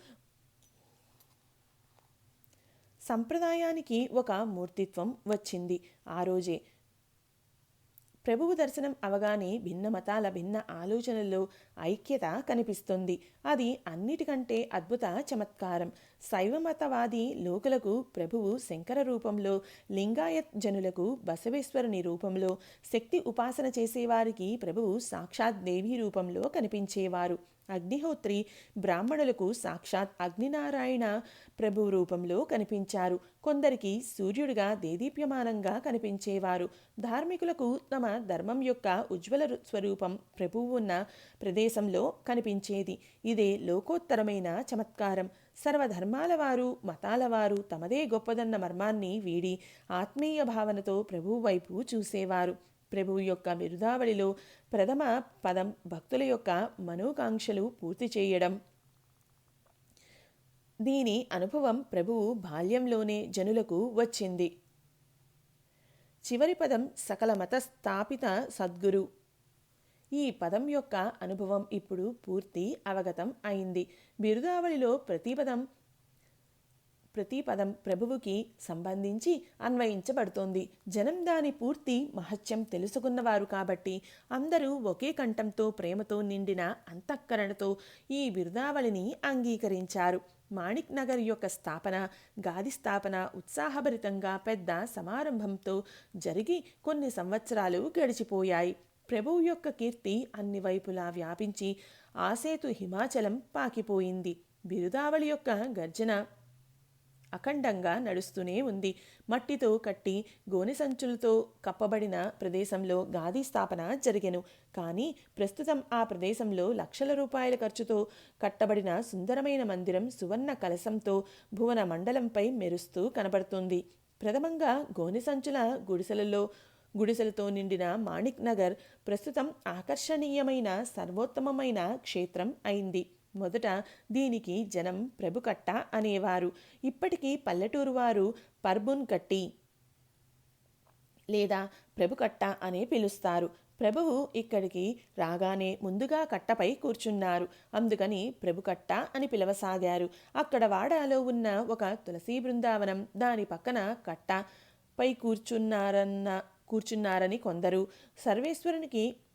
సంప్రదాయానికి ఒక మూర్తిత్వం వచ్చింది ఆ రోజే. ప్రభువు దర్శనం అవగానే భిన్న మతాల భిన్న ఆలోచనల్లో ఐక్యత కనిపిస్తుంది. అది అన్నిటికంటే అద్భుత చమత్కారం. శైవమతవాది లోకులకు ప్రభువు శంకర రూపంలో, లింగాయత్ జనులకు బసవేశ్వరుని రూపంలో, శక్తి ఉపాసన చేసేవారికి ప్రభువు సాక్షాత్ దేవీ రూపంలో కనిపించేవారు. అగ్నిహోత్రి బ్రాహ్మణులకు సాక్షాత్ అగ్నినారాయణ ప్రభు రూపంలో కనిపించారు. కొందరికి సూర్యుడిగా దేదీప్యమానంగా కనిపించేవారు. ధార్మికులకు తమ ధర్మం యొక్క ఉజ్వల స్వరూపం ప్రభువు ఉన్న ప్రదేశంలో కనిపించేది. ఇదే లోకోత్తరమైన చమత్కారం. సర్వధర్మాల వారు, మతాల వారు తమదే గొప్పదన్న మర్మాన్ని వీడి ఆత్మీయ భావనతో ప్రభువు వైపు చూసేవారు. ప్రభువు యొక్క బిరుదావళిలో ప్రథమ పదం భక్తుల యొక్క మనోకాంక్షలు పూర్తి చేయడం. దీని అనుభవం ప్రభువు బాల్యంలోనే జనులకు వచ్చింది. చివరి పదం సకల మత స్థాపిత సద్గురు. ఈ పదం యొక్క అనుభవం ఇప్పుడు పూర్తి అవగతం అయింది. బిరుదావళిలో ప్రతి పదం ప్రభువుకి సంబంధించి అన్వయించబడుతోంది. జనం దాని పూర్తి మహత్యం తెలుసుకున్నవారు కాబట్టి అందరూ ఒకే కంఠంతో ప్రేమతో నిండిన అంతఃకరణతో ఈ బిరుదావళిని అంగీకరించారు. మాణిక్ నగర్ యొక్క స్థాపన, గాది స్థాపన ఉత్సాహభరితంగా పెద్ద సమారంభంతో జరిగి కొన్ని సంవత్సరాలు గడిచిపోయాయి. ప్రభువు యొక్క కీర్తి అన్ని వైపులా వ్యాపించి ఆసేతు హిమాచలం పాకిపోయింది. బిరుదావళి యొక్క గర్జన అఖండంగా నడుస్తూనే ఉంది. మట్టితో కట్టి గోనె సంచులతో కప్పబడిన ప్రదేశంలో గాది స్థాపన జరిగెను. కానీ ప్రస్తుతం ఆ ప్రదేశంలో లక్షల రూపాయల ఖర్చుతో కట్టబడిన సుందరమైన మందిరం సువర్ణ కలశంతో భువన మండలంపై మెరుస్తూ కనబడుతుంది. ప్రథమంగా గోనె సంచుల గుడిసెలతో నిండిన మాణిక్ నగర్ ప్రస్తుతం ఆకర్షణీయమైన సర్వోత్తమమైన క్షేత్రం అయింది. మొదట దీనికి జనం ప్రభుకట్ట అనేవారు. ఇప్పటికీ పల్లెటూరు వారు పర్బున్ కట్టి లేదా ప్రభుకట్ట అనే పిలుస్తారు. ప్రభువు ఇక్కడికి రాగానే ముందుగా కట్టపై కూర్చున్నారు. అందుకని ప్రభుకట్ట అని పిలవసాగారు. అక్కడ వాడాలో ఉన్న ఒక తులసీ బృందావనం, దాని పక్కన కట్టపై కూర్చున్నారని కొందరు,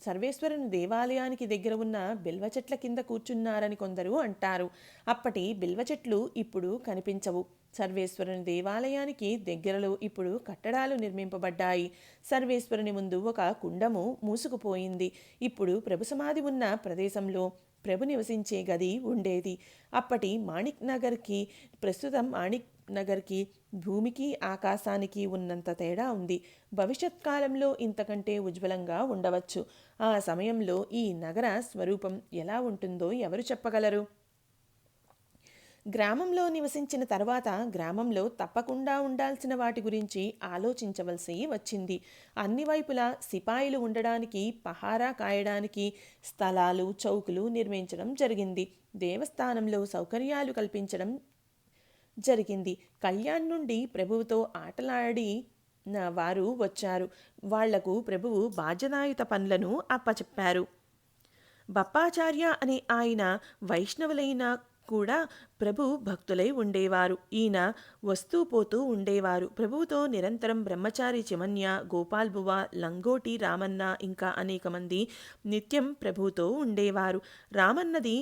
సర్వేశ్వరుని దేవాలయానికి దగ్గర ఉన్న బిల్వ చెట్ల కింద కూర్చున్నారని కొందరు అంటారు. అప్పటి బిల్వ చెట్లు ఇప్పుడు కనిపించవు. సర్వేశ్వరుని దేవాలయానికి దగ్గరలో ఇప్పుడు కట్టడాలు నిర్మింపబడ్డాయి. సర్వేశ్వరుని ముందు ఒక కుండము మూసుకుపోయింది. ఇప్పుడు ప్రభు సమాధి ఉన్న ప్రదేశంలో ప్రభు నివసించే గది ఉండేది. అప్పటి మాణిక్ నగర్కి ప్రస్తుతం మాణిక్ నగర్కి భూమికి ఆకాశానికి ఉన్నంత తేడా ఉంది. భవిష్యత్ కాలంలో ఇంతకంటే ఉజ్వలంగా ఉండవచ్చు. ఆ సమయంలో ఈ నగర స్వరూపం ఎలా ఉంటుందో ఎవరు చెప్పగలరు? గ్రామంలో నివసించిన తర్వాత గ్రామంలో తప్పకుండా ఉండాల్సిన వాటి గురించి ఆలోచించవలసి వచ్చింది. అన్ని వైపులా సిపాయిలు ఉండడానికి, పహారా కాయడానికి స్థలాలు, చౌకులు నిర్మించడం జరిగింది. దేవస్థానంలో సౌకర్యాలు కల్పించడం జరిగింది. కళ్యాణ్ నుండి ప్రభువుతో ఆటలాడి వారు వచ్చారు. వాళ్లకు ప్రభువు బాధ్యతాయుత పనులను అప్పచెప్పారు. బప్పాచార్య అనే ఆయన వైష్ణవులైన కూడా ప్రభు భక్తులై ఉండేవారు. ఈయన వస్తూ పోతూ ఉండేవారు. ప్రభువుతో నిరంతరం బ్రహ్మచారి చిమన్య, గోపాల్ బువ, లంగోటి రామన్న ఇంకా అనేక మంది నిత్యం ప్రభువుతో ఉండేవారు. రామన్నది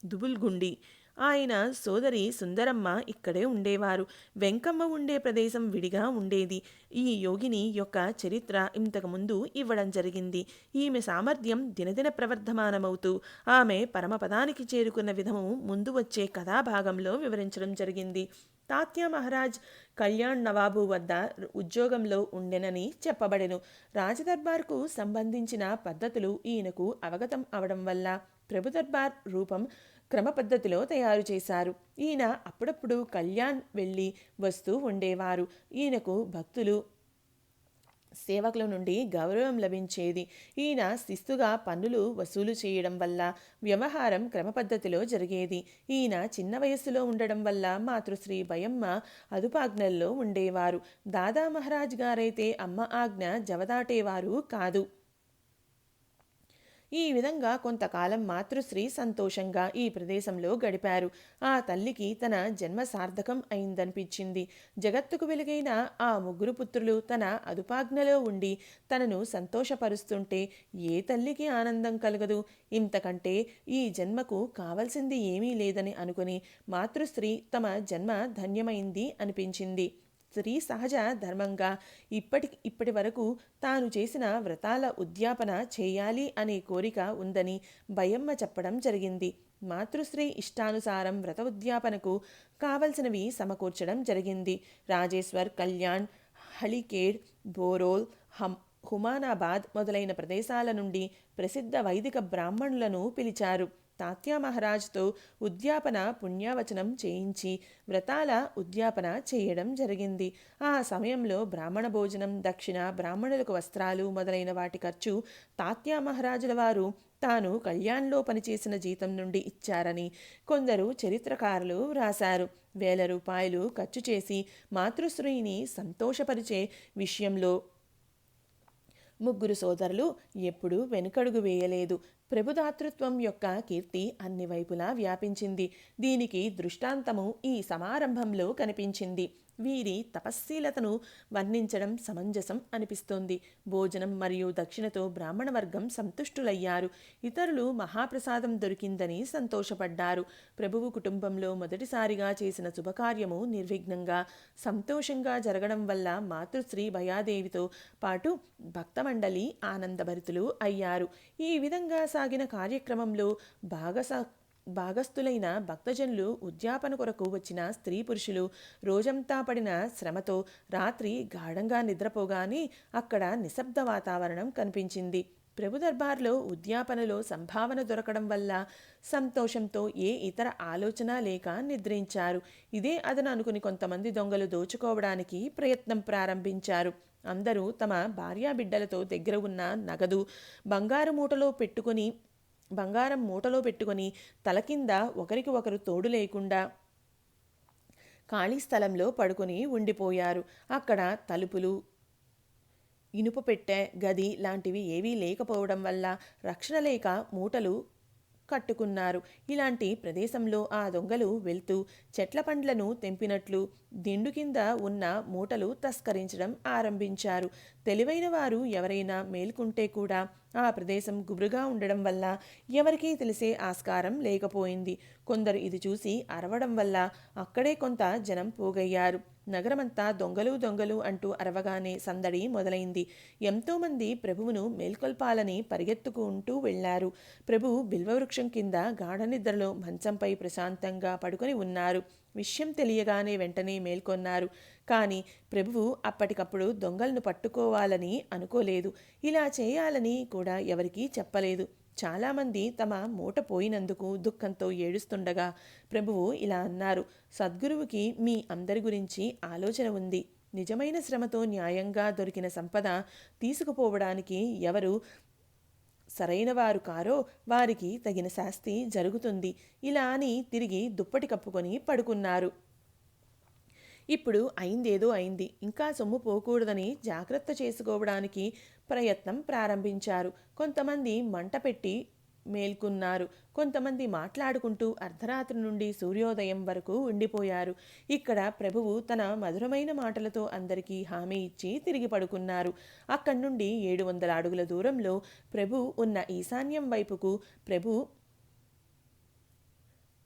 దుబుల్గుండి. ఆయన సోదరి సుందరమ్మ ఇక్కడే ఉండేవారు. వెంకమ్మ ఉండే ప్రదేశం విడిగా ఉండేది. ఈ యోగిని యొక్క చరిత్ర ఇంతకుముందు ఇవ్వడం జరిగింది. ఈమె సామర్థ్యం దినదిన ప్రవర్ధమానమవుతూ ఆమె పరమపదానికి చేరుకున్న విధము ముందు వచ్చే కథాభాగంలో వివరించడం జరిగింది. తాత్యా మహారాజ్ కళ్యాణ్ నవాబు వద్ద ఉద్యోగంలో ఉండెనని చెప్పబడెను. రాజదర్బార్కు సంబంధించిన పద్ధతులు ఈయనకు అవగతం అవడం వల్ల ప్రభుదర్బార్ రూపం క్రమ పద్ధతిలో తయారు చేశారు. ఈయన అప్పుడప్పుడు కళ్యాణ్ వెళ్ళి వస్తూ ఉండేవారు. ఈయనకు భక్తులు సేవకుల నుండి గౌరవం లభించేది. ఈయన శిస్తుగా పన్నులు వసూలు చేయడం వల్ల వ్యవహారం క్రమపద్ధతిలో జరిగేది. ఈయన చిన్న వయస్సులో ఉండడం వల్ల మాతృశ్రీ భయమ్మ అదుపాజ్ఞల్లో ఉండేవారు. దాదా మహారాజ్ గారైతే అమ్మ ఆజ్ఞ జవదాటేవారు కాదు. ఈ విధంగా కొంతకాలం మాతృశ్రీ సంతోషంగా ఈ ప్రదేశంలో గడిపారు. ఆ తల్లికి తన జన్మ సార్థకం అయిందనిపించింది. జగత్తుకు వెలుగైన ఆ ముగ్గురు పుత్రులు తన అదుపాజ్ఞలో ఉండి తనను సంతోషపరుస్తుంటే ఏ తల్లికి ఆనందం కలగదు? ఇంతకంటే ఈ జన్మకు కావలసింది ఏమీ లేదని అనుకుని మాతృశ్రీ తమ జన్మ ధన్యమైంది అనిపించింది. స్త్రీ సహజ ధర్మంగా ఇప్పటి వరకు తాను చేసిన వ్రతాల ఉద్యాపన చేయాలి అనే కోరిక ఉందని భయమ్మ చెప్పడం జరిగింది. మాతృశ్రీ ఇష్టానుసారం వ్రత ఉద్యాపనకు కావలసినవి సమకూర్చడం జరిగింది. రాజేశ్వర్, కళ్యాణ్, హళికేడ్, బోరోల్, హుమానాబాద్ మొదలైన ప్రదేశాల నుండి ప్రసిద్ధ వైదిక బ్రాహ్మణులను పిలిచారు. తాత్యా మహారాజ్తో ఉద్యాపన పుణ్యావచనం చేయించి వ్రతాల ఉద్యాపన చేయడం జరిగింది. ఆ సమయంలో బ్రాహ్మణ భోజనం, దక్షిణ, బ్రాహ్మణులకు వస్త్రాలు మొదలైన వాటి ఖర్చు తాత్యా మహారాజుల వారు తాను కళ్యాణ్లో పనిచేసిన జీతం నుండి ఇచ్చారని కొందరు చరిత్రకారులు వ్రాశారు. ₹1000 ఖర్చు చేసి మాతృశ్రీని సంతోషపరిచే విషయంలో ముగ్గురు సోదరులు ఎప్పుడూ వెనుకడుగు వేయలేదు. ప్రభుదాతృత్వం యొక్క కీర్తి అన్ని వైపులా వ్యాపించింది. దీనికి దృష్టాంతము ఈ సమారంభంలో కనిపించింది. వీరి తపశ్శీలతను వర్ణించడం సమంజసం అనిపిస్తోంది. భోజనం మరియు దక్షిణతో బ్రాహ్మణ వర్గం సంతుష్టులయ్యారు. ఇతరులు మహాప్రసాదం దొరికిందని సంతోషపడ్డారు. ప్రభువు కుటుంబంలో మొదటిసారిగా చేసిన శుభకార్యము నిర్విఘ్నంగా సంతోషంగా జరగడం వల్ల మాతృశ్రీ భయాదేవితో పాటు భక్తమండలి ఆనందభరితులు అయ్యారు. ఈ విధంగా సాగిన కార్యక్రమంలో భాగస్థులైన భక్తజనులు, ఉద్యాపన కొరకు వచ్చిన స్త్రీ పురుషులు రోజంతా పడిన శ్రమతో రాత్రి గాఢంగా నిద్రపోగానే అక్కడ నిశ్శబ్ద వాతావరణం కనిపించింది. ప్రభు దర్బార్లో ఉద్యాపనలో సంభావన దొరకడం వల్ల సంతోషంతో ఏ ఇతర ఆలోచన లేక నిద్రించారు. ఇదే అదను అనుకుని కొంతమంది దొంగలు దోచుకోవడానికి ప్రయత్నం ప్రారంభించారు. అందరూ తమ భార్యాబిడ్డలతో దగ్గర ఉన్న నగదు బంగారం మూటలో పెట్టుకొని తల కింద ఒకరికి ఒకరు తోడు లేకుండా ఖాళీ స్థలంలో పడుకొని ఉండిపోయారు. అక్కడ తలుపులు, ఇనుప పెట్టె, గది లాంటివి ఏవీ లేకపోవడం వల్ల రక్షణ లేక మూటలు కట్టుకున్నారు. ఇలాంటి ప్రదేశంలో ఆ దొంగలు వెళ్తూ చెట్ల పండ్లను తెంపినట్లు దిండు కింద ఉన్న మూటలు తస్కరించడం ఆరంభించారు. తెలివైన వారు ఎవరైనా మేల్కుంటే కూడా ఆ ప్రదేశం గుబురుగా ఉండడం వల్ల ఎవరికీ తెలిసే ఆస్కారం లేకపోయింది. కొందరు ఇది చూసి అరవడం వల్ల అక్కడే కొంత జనం పోగయ్యారు. నగరమంతా దొంగలు దొంగలు అంటూ అరవగానే సందడి మొదలైంది. ఎంతోమంది ప్రభువును మేల్కొల్పాలని పరిగెత్తుకుంటూ వెళ్లారు. ప్రభువు బిల్వవృక్షం కింద గాఢ నిద్రలో మంచంపై ప్రశాంతంగా పడుకొని ఉన్నారు. విషయం తెలియగానే వెంటనే మేల్కొన్నారు. కానీ ప్రభువు అప్పటికప్పుడు దొంగలను పట్టుకోవాలని అనుకోలేదు. ఇలా చేయాలని కూడా ఎవరికీ చెప్పలేదు. చాలామంది తమ మూట పోయినందుకు దుఃఖంతో ఏడుస్తుండగా ప్రభువు ఇలా అన్నారు: సద్గురువుకి మీ అందరి గురించి ఆలోచన ఉంది. నిజమైన శ్రమతో న్యాయంగా దొరికిన సంపద తీసుకుపోవడానికి ఎవరు సరైన వారు కారో వారికి తగిన శాస్తి జరుగుతుంది. ఇలా అని తిరిగి దుప్పటి కప్పుకొని పడుకున్నారు. ఇప్పుడు అయిందేదో అయింది, ఇంకా సొమ్ము పోకూడదని జాగ్రత్త చేసుకోవడానికి ప్రయత్నం ప్రారంభించారు. కొంతమంది మంట పెట్టి మేల్కున్నారు. కొంతమంది మాట్లాడుకుంటూ అర్ధరాత్రి నుండి సూర్యోదయం వరకు ఉండిపోయారు. ఇక్కడ ప్రభువు తన మధురమైన మాటలతో అందరికీ హామీ ఇచ్చి తిరిగి పడుకున్నారు. అక్కడి నుండి 700 అడుగుల దూరంలో ప్రభు ఉన్న ఈశాన్యం వైపుకు ప్రభు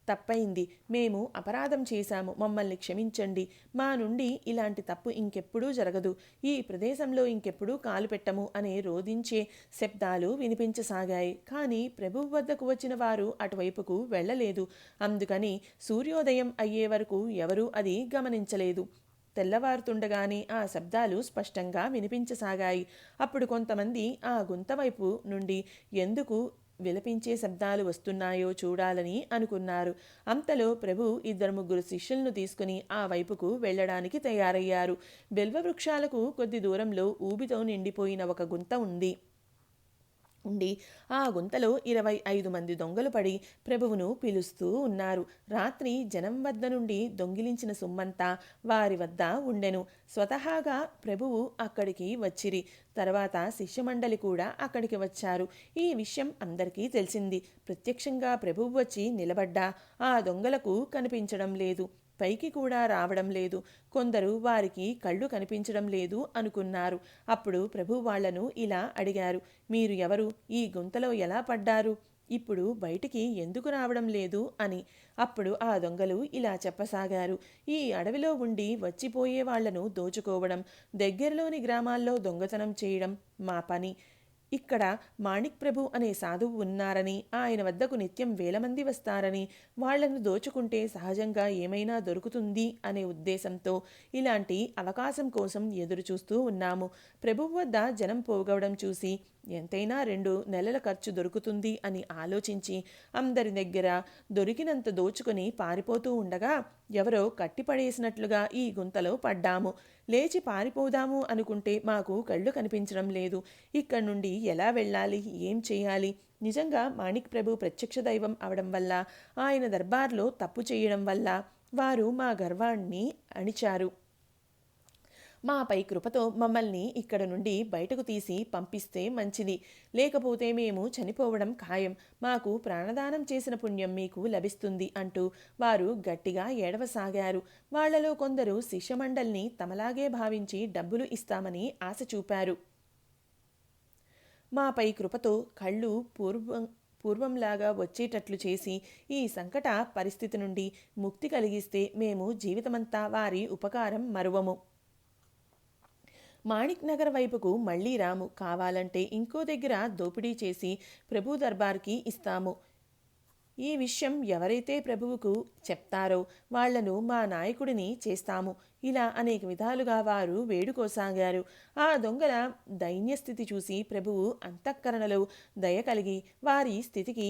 తప్పైంది. మేము అపరాధం చేశాము. మమ్మల్ని క్షమించండి. మా నుండి ఇలాంటి తప్పు ఇంకెప్పుడూ జరగదు. ఈ ప్రదేశంలో ఇంకెప్పుడూ కాలు పెట్టము అనే రోదించే శబ్దాలు వినిపించసాగాయి. కానీ ప్రభువు వద్దకు వచ్చిన వారు అటువైపుకు వెళ్ళలేదు. అందుకని సూర్యోదయం అయ్యే వరకు ఎవరూ అది గమనించలేదు. తెల్లవారుతుండగానే ఆ శబ్దాలు స్పష్టంగా వినిపించసాగాయి. అప్పుడు కొంతమంది ఆ గుంత వైపు నుండి ఎందుకు విలపించే శబ్దాలు వస్తున్నాయో చూడాలని అనుకున్నారు. అంతలో ప్రభు 2-3 శిష్యులను తీసుకుని ఆ వైపుకు వెళ్ళడానికి తయారయ్యారు. బిల్వ వృక్షాలకు కొద్ది దూరంలో ఊబితో నిండిపోయిన ఒక గుంత ఉండి ఆ గుంతలో 25 మంది దొంగలు పడి ప్రభువును పిలుస్తూ ఉన్నారు. రాత్రి జనం వద్ద నుండి దొంగిలించిన సొమ్మంతా వారి వద్ద ఉండెను. స్వతహాగా ప్రభువు అక్కడికి వచ్చిరి. తర్వాత శిష్యమండలి కూడా అక్కడికి వచ్చారు. ఈ విషయం అందరికీ తెలిసింది. ప్రత్యక్షంగా ప్రభువు వచ్చి నిలబడ్డా ఆ దొంగలకు కనిపించడం లేదు. పైకి కూడా రావడం లేదు. కొందరు వారికి కళ్ళు కనిపించడం లేదు అనుకున్నారు. అప్పుడు ప్రభు వాళ్లను ఇలా అడిగారు, మీరు ఎవరు? ఈ గుంతలో ఎలా పడ్డారు? ఇప్పుడు బయటికి ఎందుకు రావడం లేదు అని. అప్పుడు ఆ దొంగలు ఇలా చెప్పసాగారు, ఈ అడవిలో ఉండి వచ్చిపోయే వాళ్లను దోచుకోవడం, దగ్గరలోని గ్రామాల్లో దొంగతనం చేయడం మా పని. ఇక్కడ మాణిక్ ప్రభు అనే సాధువు ఉన్నారని, ఆయన వద్దకు నిత్యం వేల మంది వస్తారని, వాళ్లను దోచుకుంటే సహజంగా ఏమైనా దొరుకుతుంది అనే ఉద్దేశంతో ఇలాంటి అవకాశం కోసం ఎదురు చూస్తూ ఉన్నాము. ప్రభువు వద్ద జనం పోగవడం చూసి ఎంతైనా 2 నెలల ఖర్చు దొరుకుతుంది అని ఆలోచించి అందరి దగ్గర దొరికినంత దోచుకొని పారిపోతూ ఉండగా ఎవరో కట్టిపడేసినట్లుగా ఈ గుంతలో పడ్డాము. లేచి పారిపోదాము అనుకుంటే మాకు కళ్ళు కనిపించడం లేదు. ఇక్కడి నుండి ఎలా వెళ్ళాలి? ఏం చేయాలి? నిజంగా మాణిక్ ప్రభు ప్రత్యక్ష దైవం అవడం వల్ల, ఆయన దర్బార్లో తప్పు చేయడం వల్ల వారు మా గర్వాన్ని అణిచారు. మాపై కృపతో మమ్మల్ని ఇక్కడ నుండి బయటకు తీసి పంపిస్తే మంచిది. లేకపోతే మేము చనిపోవడం ఖాయం. మాకు ప్రాణదానం చేసిన పుణ్యం మీకు లభిస్తుంది అంటూ వారు గట్టిగా ఏడవసాగారు. వాళ్లలో కొందరు శిష్యమండల్ని తమలాగే భావించి డబ్బులు ఇస్తామని ఆశ చూపారు. మాపై కృపతో కళ్ళు పూర్వంలాగా వచ్చేటట్లు చేసి ఈ సంకట పరిస్థితి నుండి ముక్తి కలిగిస్తే మేము జీవితమంతా వారి ఉపకారం మరువము. మాణిక్ నగర్ వైపుకు మళ్లీ రాము. కావాలంటే ఇంకో దగ్గర దోపిడీ చేసి ప్రభు దర్బార్కి ఇస్తాము. ఈ విషయం ఎవరైతే ప్రభువుకు చెప్తారో వాళ్లను మా నాయకుడిని చేస్తాము. ఇలా అనేక విధాలుగా వారు వేడుకోసాగారు. ఆ దొంగల దైన్యస్థితి చూసి ప్రభువు అంతఃకరణలో దయ కలిగి వారి స్థితికి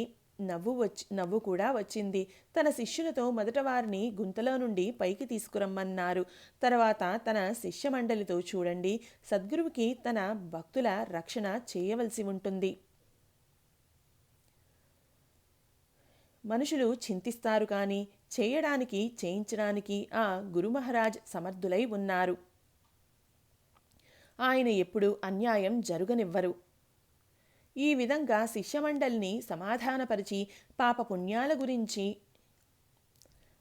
నవ్వు కూడా వచ్చింది. తన శిష్యులతో మొదట వారిని గుంతలో నుండి పైకి తీసుకురమ్మన్నారు. తర్వాత తన శిష్య మండలితో, చూడండి, సద్గురువుకి తన భక్తుల రక్షణ చేయవలసి ఉంటుంది. మనుషులు చింతిస్తారు కానీ చేయించడానికి ఆ గురు మహారాజ్ సమర్థులై ఉన్నారు. ఆయన ఎప్పుడు అన్యాయం జరుగనివ్వరు. ఈ విధంగా శిష్యమండలిని సమాధానపరిచి పాపపుణ్యాల గురించి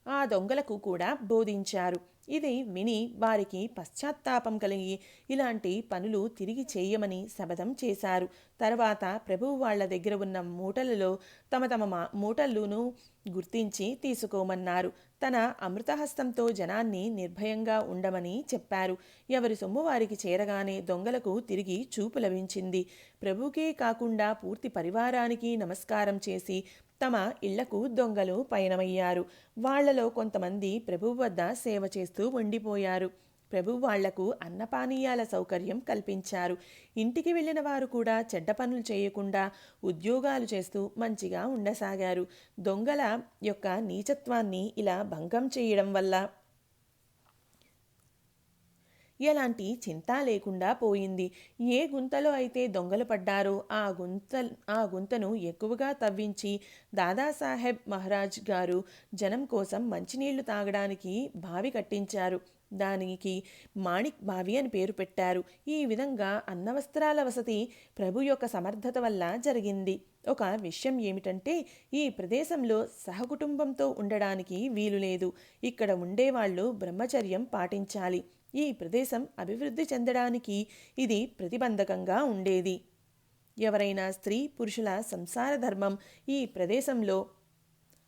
ఆ దొంగలకు కూడా బోధించారు. ఇది విని వారికి పశ్చాత్తాపం కలిగి ఇలాంటి పనులు తిరిగి చేయమని శపథం చేశారు. తర్వాత ప్రభువు వాళ్ల దగ్గర ఉన్న మూటలలో తమ మూటలను గుర్తించి తీసుకోమన్నారు. తన అమృతహస్తంతో జనాన్ని నిర్భయంగా ఉండమని చెప్పారు. ఎవరి సొమ్ము వారికి చేరగానే దొంగలకు తిరిగి చూపు లభించింది. ప్రభువుకే కాకుండా పూర్తి పరివారానికి నమస్కారం చేసి తమ ఇళ్లకు దొంగలు పయనమయ్యారు. వాళ్లలో కొంతమంది ప్రభువు వద్ద సేవ చేస్తూ ఉండిపోయారు. ప్రభువు వాళ్లకు అన్నపానీయాల సౌకర్యం కల్పించారు. ఇంటికి వెళ్ళిన వారు కూడా చెడ్డ పనులు చేయకుండా ఉద్యోగాలు చేస్తూ మంచిగా ఉండసాగారు. దొంగల యొక్క నీచత్వాన్ని ఇలా భంగం చేయడం వల్ల ఎలాంటి చింత లేకుండా పోయింది. ఏ గుంతలో అయితే దొంగలు పడ్డారో ఆ గుంతను ఎక్కువగా తవ్వించి దాదాసాహెబ్ మహారాజ్ గారు జనం కోసం మంచినీళ్లు తాగడానికి బావి కట్టించారు. దానికి మాణిక్ బావి అని పేరు పెట్టారు. ఈ విధంగా అన్నవస్త్రాల వసతి ప్రభు యొక్క సమర్థత వల్ల జరిగింది. ఒక విషయం ఏమిటంటే, ఈ ప్రదేశంలో సహకుటుంబంతో ఉండడానికి వీలు లేదు. ఇక్కడ ఉండేవాళ్లు బ్రహ్మచర్యం పాటించాలి. ఈ ప్రదేశం అభివృద్ధి చెందడానికి ఇది ప్రతిబంధకంగా ఉండేది. ఎవరైనా స్త్రీ పురుషుల సంసార ధర్మం ఈ ప్రదేశంలో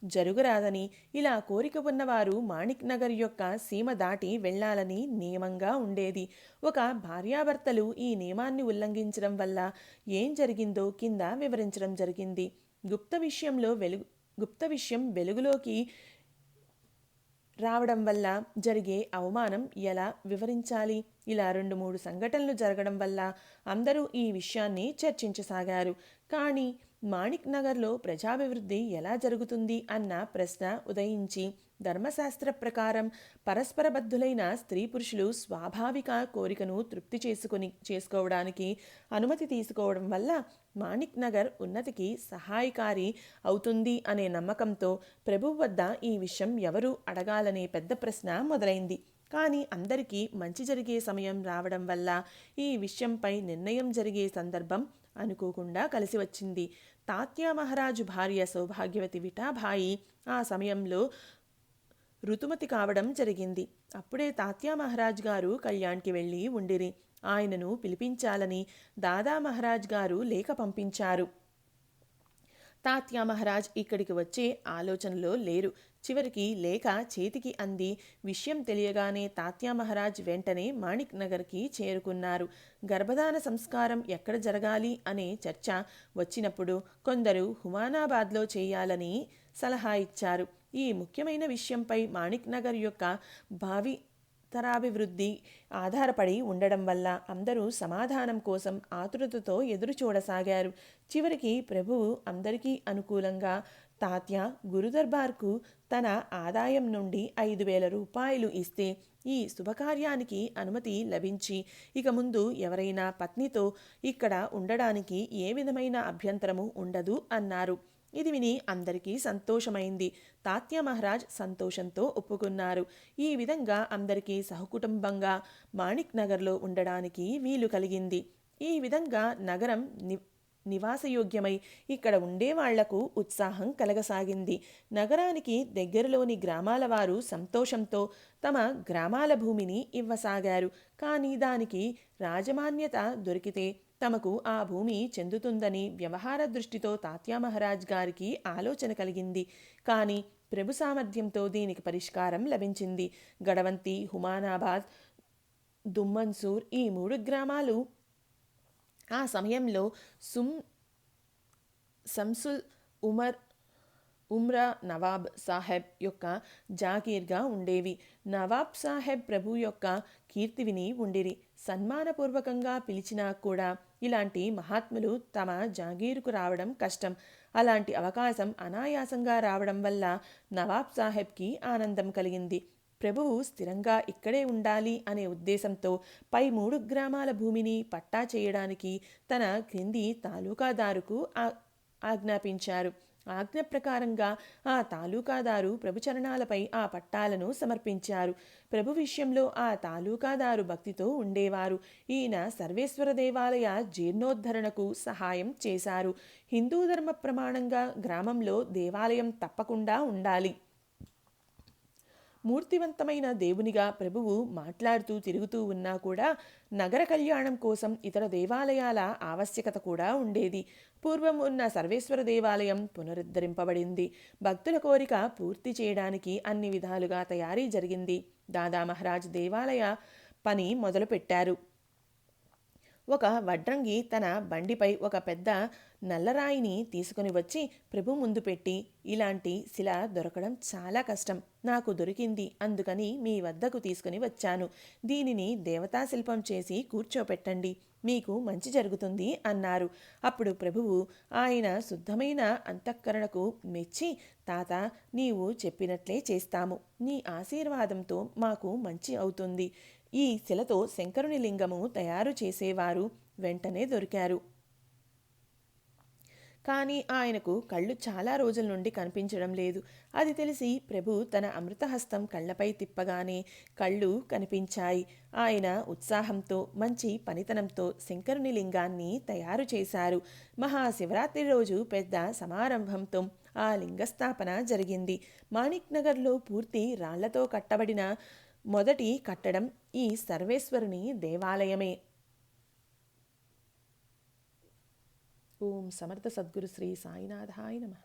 జరుగురాదని, ఇలా కోరిక ఉన్నవారు మాణిక్ నగర్ యొక్క సీమ దాటి వెళ్లాలని నియమంగా ఉండేది. ఒక భార్యాభర్తలు ఈ నియమాన్ని ఉల్లంఘించడం వల్ల ఏం జరిగిందో కింద వివరించడం జరిగింది. గుప్త విషయం వెలుగులోకి రావడం వల్ల జరిగే అవమానం ఎలా వివరించాలి? ఇలా 2-3 సంఘటనలు జరగడం వల్ల అందరూ ఈ విషయాన్ని చర్చించసాగారు. కానీ మాణిక్ నగర్లో ప్రజాభివృద్ధి ఎలా జరుగుతుంది అన్న ప్రశ్న ఉదయించి, ధర్మశాస్త్ర ప్రకారం పరస్పర బద్ధులైన స్త్రీ పురుషులు స్వాభావిక కోరికను తృప్తి చేసుకోవడానికి అనుమతి తీసుకోవడం వల్ల మాణిక్ నగర్ ఉన్నతికి సహాయకారి అవుతుంది అనే నమ్మకంతో ప్రభువు వద్ద ఈ విషయం ఎవరు అడగాలనే పెద్ద ప్రశ్న మొదలైంది. కానీ అందరికీ మంచి జరిగే సమయం రావడం వల్ల ఈ విషయంపై నిర్ణయం జరిగే సందర్భం అనుకోకుండా కలిసి వచ్చింది. తాత్యా మహారాజు భార్య సౌభాగ్యవతి విఠాబాయి ఆ సమయంలో ఋతుమతి కావడం జరిగింది. అప్పుడే తాత్యా మహారాజ్ గారు కళ్యాణ్కి వెళ్ళి ఉండిరి. ఆయనను పిలిపించాలని దాదా మహారాజ్ గారు లేఖ పంపించారు. తాత్యా మహారాజ్ ఇక్కడికి వచ్చే ఆలోచనలో లేరు. చివరికి లేఖ చేతికి అంది. విషయం తెలియగానే తాత్యా మహారాజ్ వెంటనే మాణిక్ నగర్కి చేరుకున్నారు. గర్భధాన సంస్కారం ఎక్కడ జరగాలి అనే చర్చ వచ్చినప్పుడు కొందరు హుమానాబాద్లో చేయాలని సలహా ఇచ్చారు. ఈ ముఖ్యమైన విషయంపై మాణిక్ నగర్ యొక్క భావి తరాభివృద్ధి ఆధారపడి ఉండడం వల్ల అందరూ సమాధానం కోసం ఆతురతతో ఎదురు చూడసాగారు. చివరికి ప్రభువు అందరికీ అనుకూలంగా తాత్యా గురుదర్బార్కు తన ఆదాయం నుండి 5,000 రూపాయలు ఇస్తే ఈ శుభకార్యానికి అనుమతి లభించి ఇక ముందు ఎవరైనా పత్నితో ఇక్కడ ఉండడానికి ఏ విధమైన అభ్యంతరము ఉండదు అన్నారు. ఇది విని అందరికీ సంతోషమైంది. తాత్యా మహారాజ్ సంతోషంతో ఒప్పుకున్నారు. ఈ విధంగా అందరికీ సహకుటుంబంగా మాణిక్ నగర్లో ఉండడానికి వీలు కలిగింది. ఈ విధంగా నగరం నివాసయోగ్యమై ఇక్కడ ఉండేవాళ్లకు ఉత్సాహం కలగసాగింది. నగరానికి దగ్గరలోని గ్రామాల వారు సంతోషంతో తమ గ్రామాల భూమిని ఇవ్వసాగారు. కానీ దానికి రాజమాన్యత దొరికితే తమకు ఆ భూమి చెందుతుందని వ్యవహార దృష్టితో తాత్యా మహారాజ్ గారికి ఆలోచన కలిగింది. కానీ ప్రభు సామర్థ్యంతో దీనికి పరిష్కారం లభించింది. గడవంతి, హుమానాబాద్, దుమ్మన్సూర్ ఈ 3 గ్రామాలు ఆ సమయంలో సంసుల్ ఉమ్రా నవాబ్ సాహెబ్ యొక్క జాగీర్గా ఉండేవి. నవాబ్ సాహెబ్ ప్రభు యొక్క కీర్తి విని ఉండిరి. సన్మానపూర్వకంగా పిలిచినా కూడా ఇలాంటి మహాత్ములు తమ జాగీరుకు రావడం కష్టం. అలాంటి అవకాశం అనాయాసంగా రావడం వల్ల నవాబ్ సాహెబ్కి ఆనందం కలిగింది. ప్రభువు స్థిరంగా ఇక్కడే ఉండాలి అనే ఉద్దేశంతో పై 3 గ్రామాల భూమిని పట్టా చేయడానికి తన క్రింది తాలూకాదారుకు ఆజ్ఞాపించారు. ఆజ్ఞ ప్రకారంగా ఆ తాలూకాదారు ప్రభు చరణాలపై ఆ పట్టాలను సమర్పించారు. ప్రభు విషయంలో ఆ తాలూకాదారు భక్తితో ఉండేవారు. ఈయన సర్వేశ్వర దేవాలయ జీర్ణోద్ధరణకు సహాయం చేశారు. హిందూ ధర్మ ప్రమాణంగా గ్రామంలో దేవాలయం తప్పకుండా ఉండాలి. మూర్తివంతమైన దేవునిగా ప్రభువు మాట్లాడుతూ తిరుగుతూ ఉన్నా కూడా నగర కళ్యాణం కోసం ఇతర దేవాలయాల ఆవశ్యకత కూడా ఉండేది. పూర్వం ఉన్న సర్వేశ్వర దేవాలయం పునరుద్ధరింపబడింది. భక్తుల కోరిక పూర్తి చేయడానికి అన్ని విధాలుగా తయారీ జరిగింది. దాదా మహారాజ్ దేవాలయ పని మొదలుపెట్టారు. ఒక వడ్రంగి తన బండిపై ఒక పెద్ద నల్లరాయిని తీసుకుని వచ్చి ప్రభు ముందు పెట్టి, ఇలాంటి శిల దొరకడం చాలా కష్టం, నాకు దొరికింది, అందుకని మీ వద్దకు తీసుకుని వచ్చాను. దీనిని దేవతా శిల్పం చేసి కూర్చోపెట్టండి, మీకు మంచి జరుగుతుంది అన్నారు. అప్పుడు ప్రభువు ఆయన శుద్ధమైన అంతఃకరణకు మెచ్చి, తాత, నీవు చెప్పినట్లే చేస్తాము, నీ ఆశీర్వాదంతో మాకు మంచి అవుతుంది. ఈ శిలతో శంకరుని లింగము తయారు చేసేవారు వెంటనే దొరికారు. కానీ ఆయనకు కళ్ళు చాలా రోజుల నుండి కనిపించడం లేదు. అది తెలిసి ప్రభు తన అమృతహస్తం కళ్ళపై తిప్పగానే కళ్ళు కనిపించాయి. ఆయన ఉత్సాహంతో మంచి పనితనంతో శంకరుని లింగాన్ని తయారు చేశారు. మహాశివరాత్రి రోజు పెద్ద సమారంభంతో ఆ లింగస్థాపన జరిగింది. మాణిక్ నగర్లో పూర్తి రాళ్లతో కట్టబడిన మొదటి కట్టడం ఈ సర్వేశ్వరుని దేవాలయమే. ఓం సమర్థ సద్గురు శ్రీ సాయినాథాయ నమః.